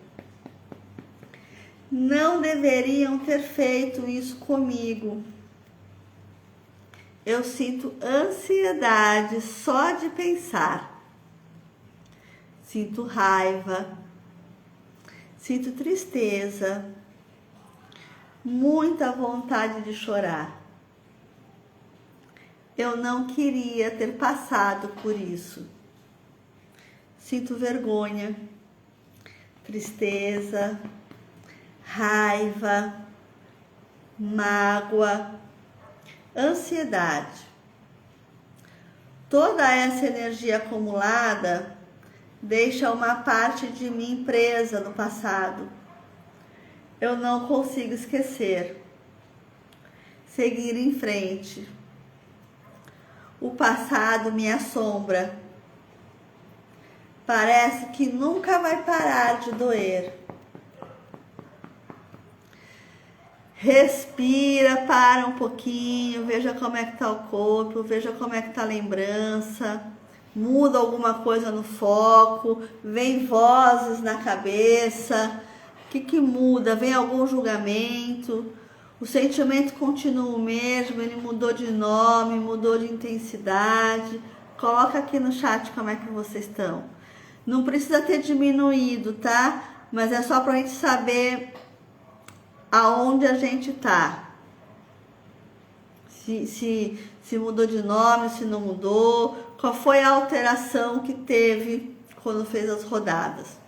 Não deveriam ter feito isso comigo. Eu sinto ansiedade só de pensar. Sinto raiva. Sinto tristeza. Muita vontade de chorar. Eu não queria ter passado por isso. Sinto vergonha, tristeza, raiva, mágoa, ansiedade. Toda essa energia acumulada deixa uma parte de mim presa no passado. Eu não consigo esquecer. Seguir em frente. O passado me assombra. Parece que nunca vai parar de doer. Respira, para um pouquinho, veja como é que tá o corpo, veja como é que tá a lembrança. Muda alguma coisa no foco, vem vozes na cabeça. O que muda? Vem algum julgamento? O sentimento continua o mesmo, ele mudou de nome, mudou de intensidade. Coloca aqui no chat como é que vocês estão. Não precisa ter diminuído, tá? Mas é só pra gente saber aonde a gente tá. Se mudou de nome, se não mudou. Qual foi a alteração que teve quando fez as rodadas.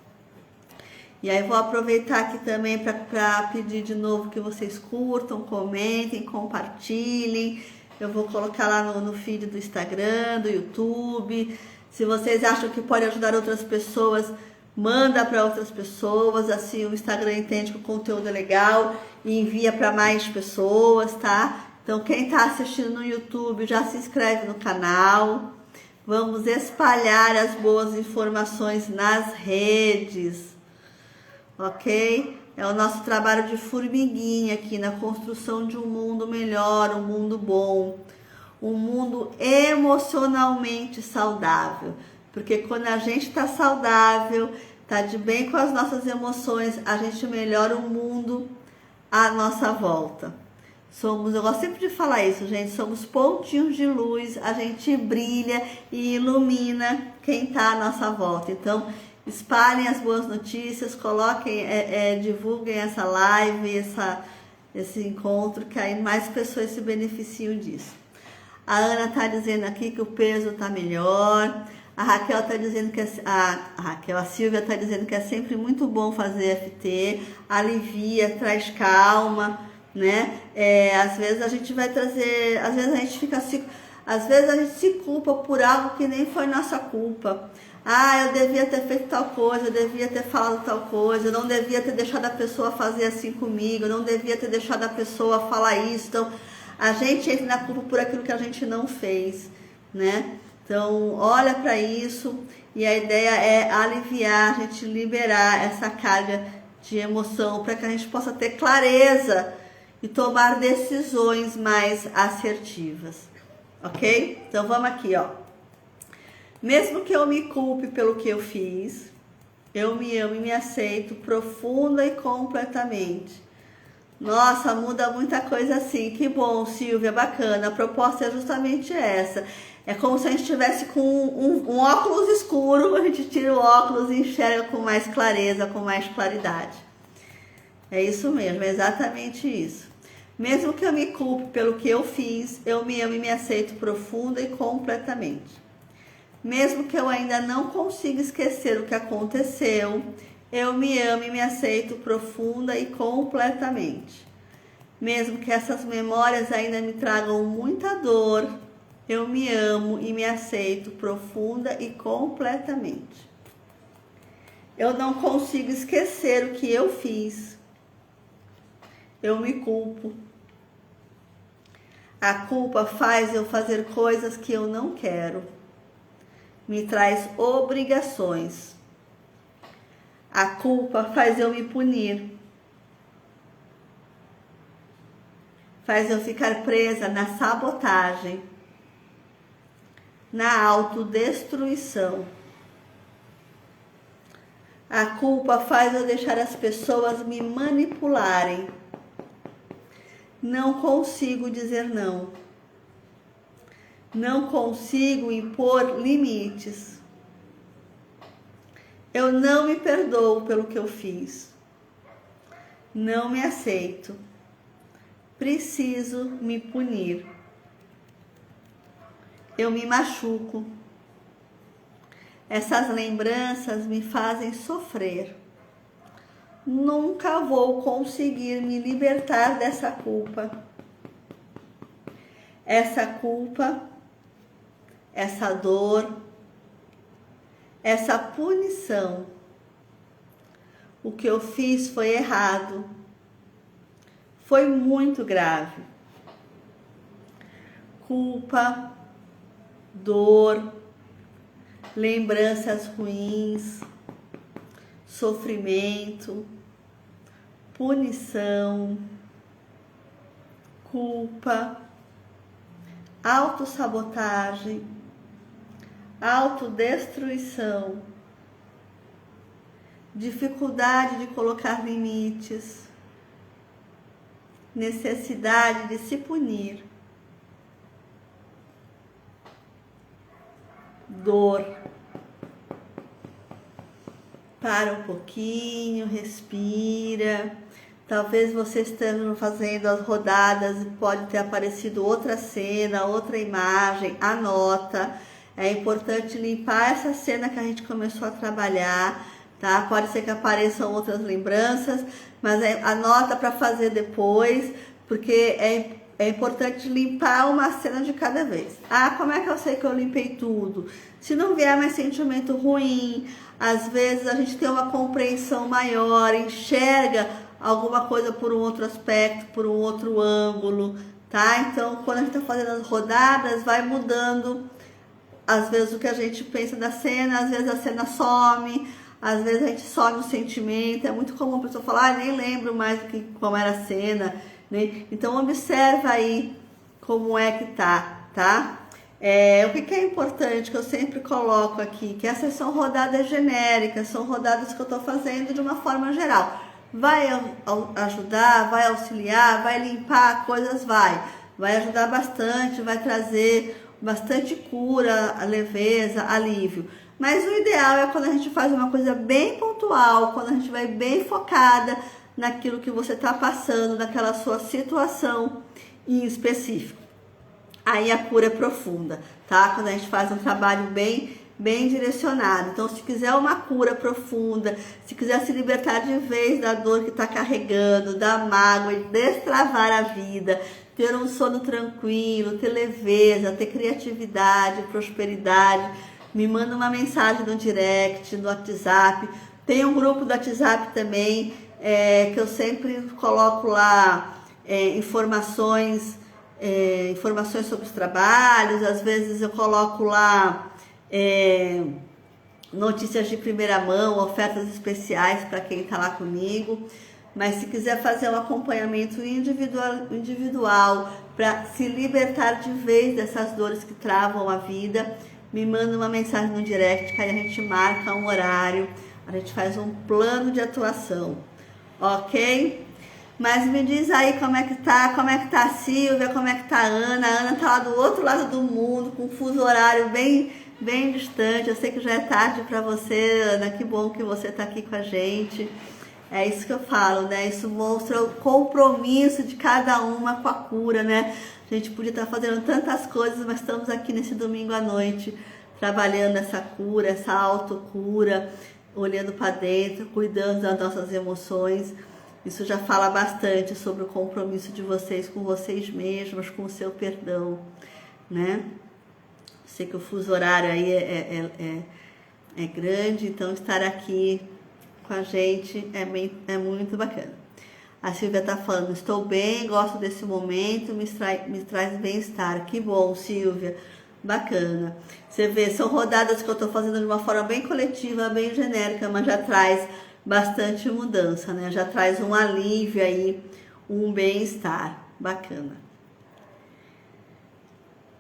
E aí vou aproveitar aqui também para pedir de novo que vocês curtam, comentem, compartilhem. Eu vou colocar lá no feed do Instagram, do YouTube. Se vocês acham que pode ajudar outras pessoas, manda para outras pessoas. Assim o Instagram entende que o conteúdo é legal e envia para mais pessoas, tá? Então quem está assistindo no YouTube já se inscreve no canal. Vamos espalhar as boas informações nas redes. Ok? É o nosso trabalho de formiguinha aqui na construção de um mundo melhor, um mundo bom, um mundo emocionalmente saudável. Porque quando a gente está saudável, está de bem com as nossas emoções, a gente melhora o mundo à nossa volta. Eu gosto sempre de falar isso, gente, somos pontinhos de luz, a gente brilha e ilumina quem está à nossa volta. Então, espalhem as boas notícias, coloquem, divulguem essa live, esse encontro, que aí mais pessoas se beneficiam disso. A Ana está dizendo aqui que o peso está melhor. A Raquel está dizendo que a Silvia está dizendo que é sempre muito bom fazer FT, alivia, traz calma, né? Às vezes a gente vai trazer, às vezes a gente se culpa por algo que nem foi nossa culpa. Eu devia ter feito tal coisa, eu devia ter falado tal coisa, eu não devia ter deixado a pessoa fazer assim comigo, eu não devia ter deixado a pessoa falar isso. Então, a gente entra na culpa por aquilo que a gente não fez, né? Então, olha para isso, e a ideia é aliviar, a gente liberar essa carga de emoção para que a gente possa ter clareza e tomar decisões mais assertivas, ok? Então, vamos aqui, ó. Mesmo que eu me culpe pelo que eu fiz, eu me amo e me aceito profunda e completamente. Nossa, muda muita coisa assim. Que bom, Silvia, bacana. A proposta é justamente essa. É como se a gente estivesse com um óculos escuro, a gente tira o óculos e enxerga com mais clareza, com mais claridade. É isso mesmo, é exatamente isso. Mesmo que eu me culpe pelo que eu fiz, eu me amo e me aceito profunda e completamente. Mesmo que eu ainda não consiga esquecer o que aconteceu, eu me amo e me aceito profunda e completamente. Mesmo que essas memórias ainda me tragam muita dor, eu me amo e me aceito profunda e completamente. Eu não consigo esquecer o que eu fiz. Eu me culpo. A culpa faz eu fazer coisas que eu não quero. Me traz obrigações. A culpa faz eu me punir. Faz eu ficar presa na sabotagem, na autodestruição. A culpa faz eu deixar as pessoas me manipularem. Não consigo dizer não. Não consigo impor limites. Eu não me perdoo pelo que eu fiz. Não me aceito. Preciso me punir. Eu me machuco. Essas lembranças me fazem sofrer. Nunca vou conseguir me libertar dessa culpa. Essa culpa, essa dor, essa punição. O que eu fiz foi errado. Foi muito grave. Culpa, dor, lembranças ruins, sofrimento, punição, culpa, autossabotagem, autodestruição, dificuldade de colocar limites, necessidade de se punir, dor. Para um pouquinho, respira. Talvez você esteja fazendo as rodadas e pode ter aparecido outra cena, outra imagem. Anota. É importante limpar essa cena que a gente começou a trabalhar, tá? Pode ser que apareçam outras lembranças, mas anota para fazer depois, porque é importante limpar uma cena de cada vez. Como é que eu sei que eu limpei tudo? Se não vier mais sentimento ruim, às vezes a gente tem uma compreensão maior, enxerga alguma coisa por um outro aspecto, por um outro ângulo, tá? Então, quando a gente tá fazendo as rodadas, vai mudando, às vezes, o que a gente pensa da cena, às vezes a cena some, às vezes a gente some o sentimento. É muito comum a pessoa falar, nem lembro mais como era a cena, né? Então, observa aí como é que tá? O que é importante, que eu sempre coloco aqui, que essas são rodadas genéricas, são rodadas que eu tô fazendo de uma forma geral. Vai ajudar, vai auxiliar, vai limpar coisas, vai ajudar bastante, vai trazer bastante cura, leveza, alívio. Mas o ideal é quando a gente faz uma coisa bem pontual, quando a gente vai bem focada naquilo que você está passando, naquela sua situação em específico. Aí a cura é profunda, tá? Quando a gente faz um trabalho bem direcionado. Então, se quiser uma cura profunda, se quiser se libertar de vez da dor que está carregando, da mágoa, e destravar a vida, ter um sono tranquilo, ter leveza, ter criatividade, prosperidade, me manda uma mensagem no direct, no WhatsApp. Tem um grupo do WhatsApp também, que eu sempre coloco lá informações sobre os trabalhos. Às vezes eu coloco lá notícias de primeira mão, ofertas especiais para quem está lá comigo. Mas se quiser fazer um acompanhamento individual para se libertar de vez dessas dores que travam a vida, me manda uma mensagem no direct, que aí a gente marca um horário, a gente faz um plano de atuação, ok? Mas me diz aí como é que tá a Silvia, como é que tá a Ana. A Ana tá lá do outro lado do mundo, com um fuso horário bem distante. Eu sei que já é tarde para você, Ana, que bom que você tá aqui com a gente. É isso que eu falo, né? Isso mostra o compromisso de cada uma com a cura, né? A gente podia estar fazendo tantas coisas, mas estamos aqui nesse domingo à noite, trabalhando essa cura, essa autocura, olhando para dentro, cuidando das nossas emoções. Isso já fala bastante sobre o compromisso de vocês com vocês mesmos, com o seu perdão, né? Sei que o fuso horário aí é grande, então estar aqui com a gente é muito bacana. A Silvia tá falando, estou bem, gosto desse momento, me traz bem-estar. Que bom, Silvia, bacana. Você vê, são rodadas que eu tô fazendo de uma forma bem coletiva, bem genérica, mas já traz bastante mudança, né? Já traz um alívio aí, um bem-estar, bacana.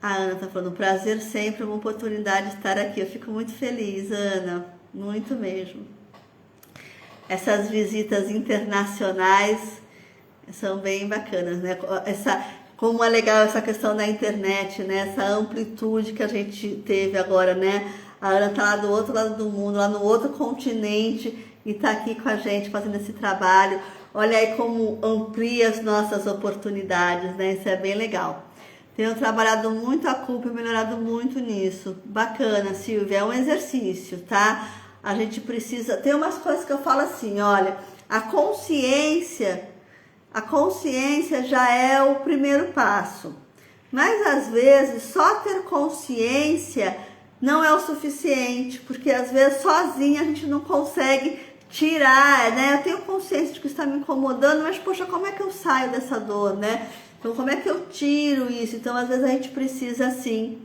A Ana tá falando, prazer sempre, uma oportunidade de estar aqui. Eu fico muito feliz, Ana, muito mesmo. Essas visitas internacionais são bem bacanas, né? Como é legal essa questão da internet, né? Essa amplitude que a gente teve agora, né? A Ana tá lá do outro lado do mundo, lá no outro continente, e tá aqui com a gente fazendo esse trabalho. Olha aí como amplia as nossas oportunidades, né? Isso é bem legal. Tenho trabalhado muito a culpa e melhorado muito nisso. Bacana, Silvia, é um exercício, tá? A gente precisa... Tem umas coisas que eu falo assim, olha, a consciência já é o primeiro passo. Mas, às vezes, só ter consciência não é o suficiente, porque, às vezes, sozinha a gente não consegue tirar, né? Eu tenho consciência de que está me incomodando, mas, poxa, como é que eu saio dessa dor, né? Então, como é que eu tiro isso? Então, às vezes, a gente precisa, assim,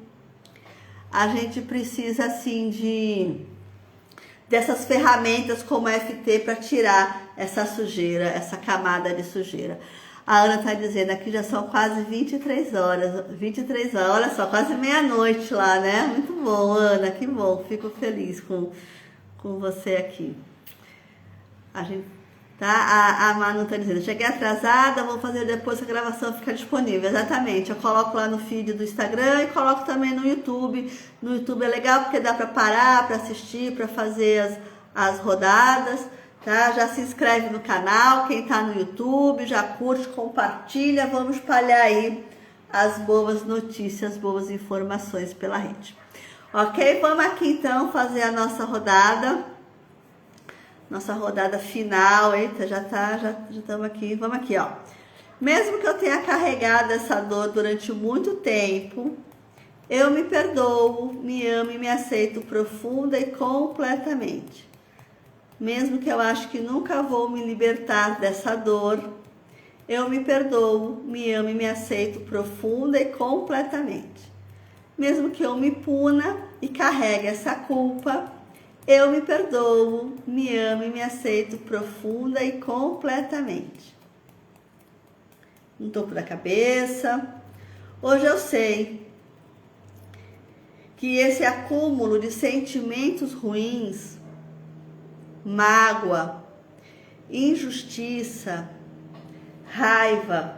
dessas ferramentas como a FT para tirar essa sujeira, essa camada de sujeira. A Ana está dizendo, aqui já são quase 23 horas. 23 horas, olha só, quase meia-noite lá, né? Muito bom, Ana, que bom. Fico feliz com você aqui. A gente, tá? A Manu está dizendo, cheguei atrasada, vou fazer depois que a gravação ficar disponível. Exatamente, eu coloco lá no feed do Instagram e coloco também no YouTube. No YouTube é legal porque dá para parar, para assistir, para fazer as rodadas. Tá? Já se inscreve no canal, quem tá no YouTube, já curte, compartilha, vamos espalhar aí as boas notícias, boas informações pela rede. Ok? Vamos aqui então fazer a nossa rodada final. Eita, já estamos aqui, vamos aqui, ó. Mesmo que eu tenha carregado essa dor durante muito tempo, eu me perdoo, me amo e me aceito profunda e completamente. Mesmo que eu acho que nunca vou me libertar dessa dor, eu me perdoo, me amo e me aceito profunda e completamente. Mesmo que eu me puna e carregue essa culpa, eu me perdoo, me amo e me aceito profunda e completamente. No topo da cabeça. Hoje eu sei que esse acúmulo de sentimentos ruins, mágoa, injustiça, raiva,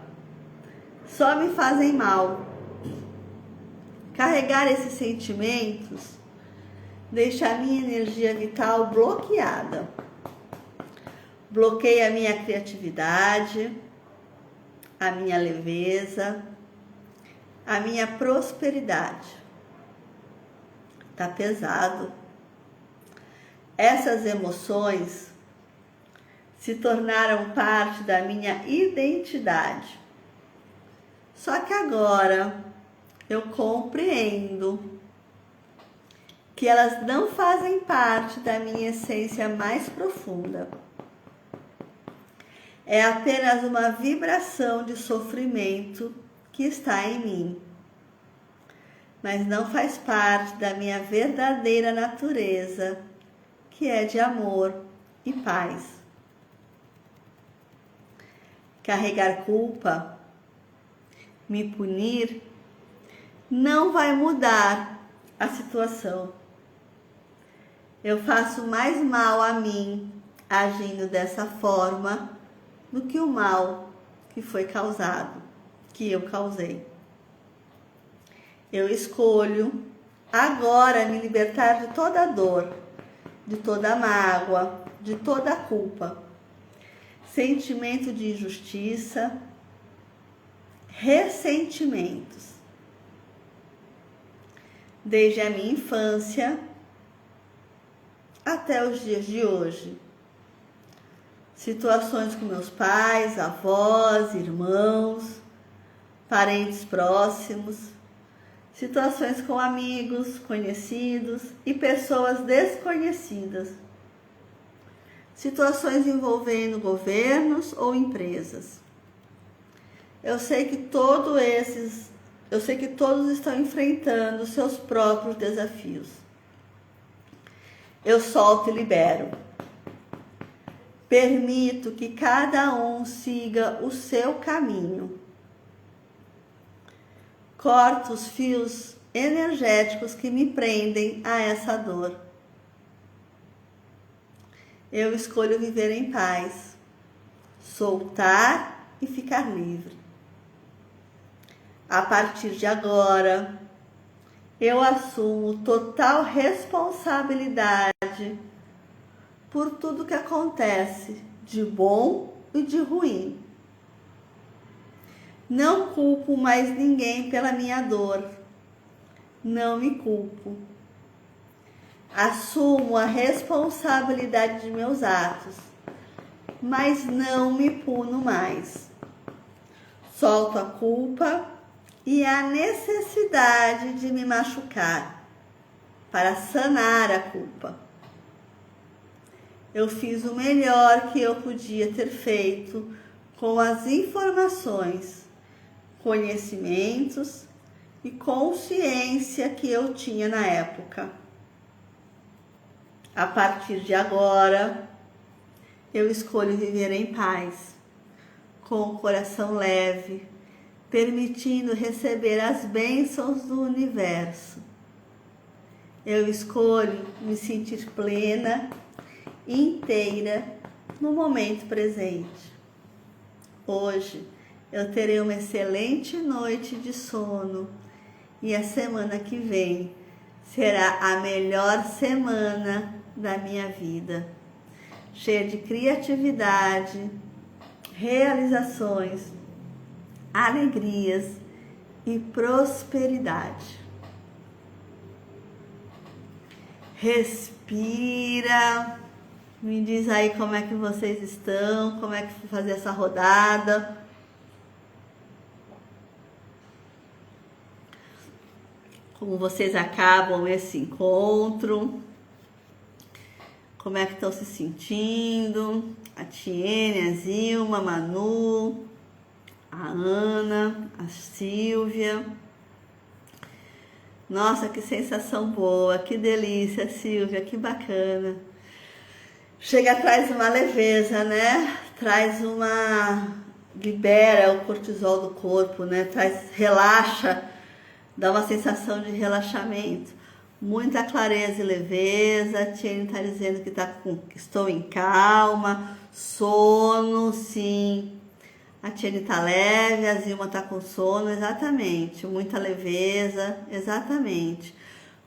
só me fazem mal. Carregar esses sentimentos deixa a minha energia vital bloqueada. Bloqueia a minha criatividade, a minha leveza, a minha prosperidade. Tá pesado. Essas emoções se tornaram parte da minha identidade. Só que agora eu compreendo que elas não fazem parte da minha essência mais profunda. É apenas uma vibração de sofrimento que está em mim, mas não faz parte da minha verdadeira natureza, que é de amor e paz. Carregar culpa, me punir, não vai mudar a situação. Eu faço mais mal a mim agindo dessa forma do que o mal que foi causado, que eu causei. Eu escolho agora me libertar de toda dor, de toda mágoa, de toda culpa, sentimento de injustiça, ressentimentos. Desde a minha infância até os dias de hoje. Situações com meus pais, avós, irmãos, parentes próximos, situações com amigos, conhecidos e pessoas desconhecidas. Situações envolvendo governos ou empresas. Eu sei que todos estão enfrentando seus próprios desafios. Eu solto e libero. Permito que cada um siga o seu caminho. Corto os fios energéticos que me prendem a essa dor. Eu escolho viver em paz, soltar e ficar livre. A partir de agora, eu assumo total responsabilidade por tudo que acontece, de bom e de ruim. Não culpo mais ninguém pela minha dor. Não me culpo. Assumo a responsabilidade de meus atos, mas não me puno mais. Solto a culpa e a necessidade de me machucar para sanar a culpa. Eu fiz o melhor que eu podia ter feito com as informações, conhecimentos e consciência que eu tinha na época. A partir de agora, eu escolho viver em paz, com o coração leve, permitindo receber as bênçãos do universo. Eu escolho me sentir plena, inteira no momento presente. Hoje eu terei uma excelente noite de sono e a semana que vem será a melhor semana da minha vida, cheia de criatividade, realizações, alegrias e prosperidade. Respira, me diz aí como é que vocês estão, como é que vou fazer essa rodada. Como vocês acabam esse encontro, como é que estão se sentindo, a Tiene, a Zilma, a Manu, a Ana, a Silvia. Nossa, que sensação boa, que delícia, Silvia, que bacana. Chega, traz uma leveza, né? Libera o cortisol do corpo, né? Relaxa, dá uma sensação de relaxamento. Muita clareza e leveza. A Tiene está dizendo que estou em calma, sono, sim. A Tiene está leve, a Zilma está com sono, exatamente. Muita leveza, exatamente.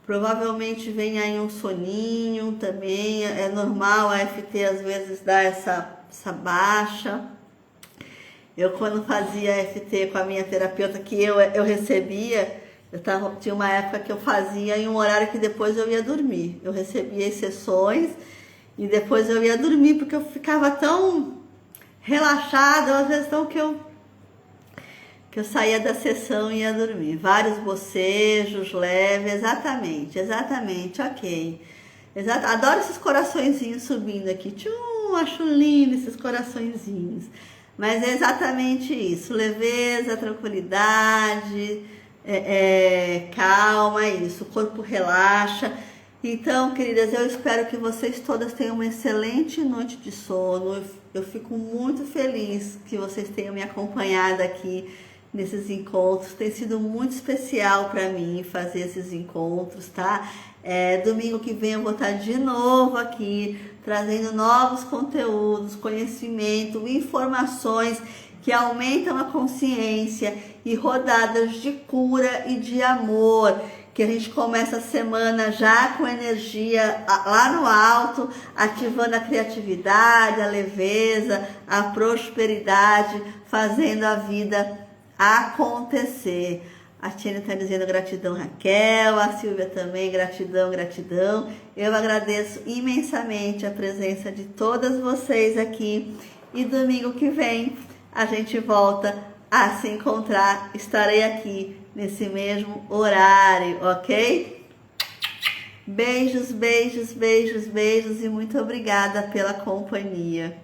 Provavelmente vem aí um soninho também, é normal a FT às vezes dar essa baixa. Eu quando fazia FT com a minha terapeuta, que eu recebia, tinha uma época que eu fazia em um horário que depois eu ia dormir. Eu recebia as sessões e depois eu ia dormir, porque eu ficava tão relaxada, às vezes tão que eu saía da sessão e ia dormir. Vários bocejos leves, exatamente, ok. Adoro esses coraçõezinhos subindo aqui. Tchum, acho lindo esses coraçõezinhos. Mas é exatamente isso, leveza, tranquilidade, calma, é isso, o corpo relaxa. Então, queridas, eu espero que vocês todas tenham uma excelente noite de sono. Eu fico muito feliz que vocês tenham me acompanhado aqui nesses encontros. Tem sido muito especial para mim fazer esses encontros, tá? Domingo que vem eu vou estar de novo aqui, trazendo novos conteúdos, conhecimento, informações que aumentam a consciência e rodadas de cura e de amor, que a gente começa a semana já com energia lá no alto, ativando a criatividade, a leveza, a prosperidade, fazendo a vida acontecer. A Tina está dizendo gratidão, Raquel, a Silvia também, gratidão. Eu agradeço imensamente a presença de todas vocês aqui e domingo que vem a gente volta a se encontrar. Estarei aqui nesse mesmo horário, ok? Beijos e muito obrigada pela companhia.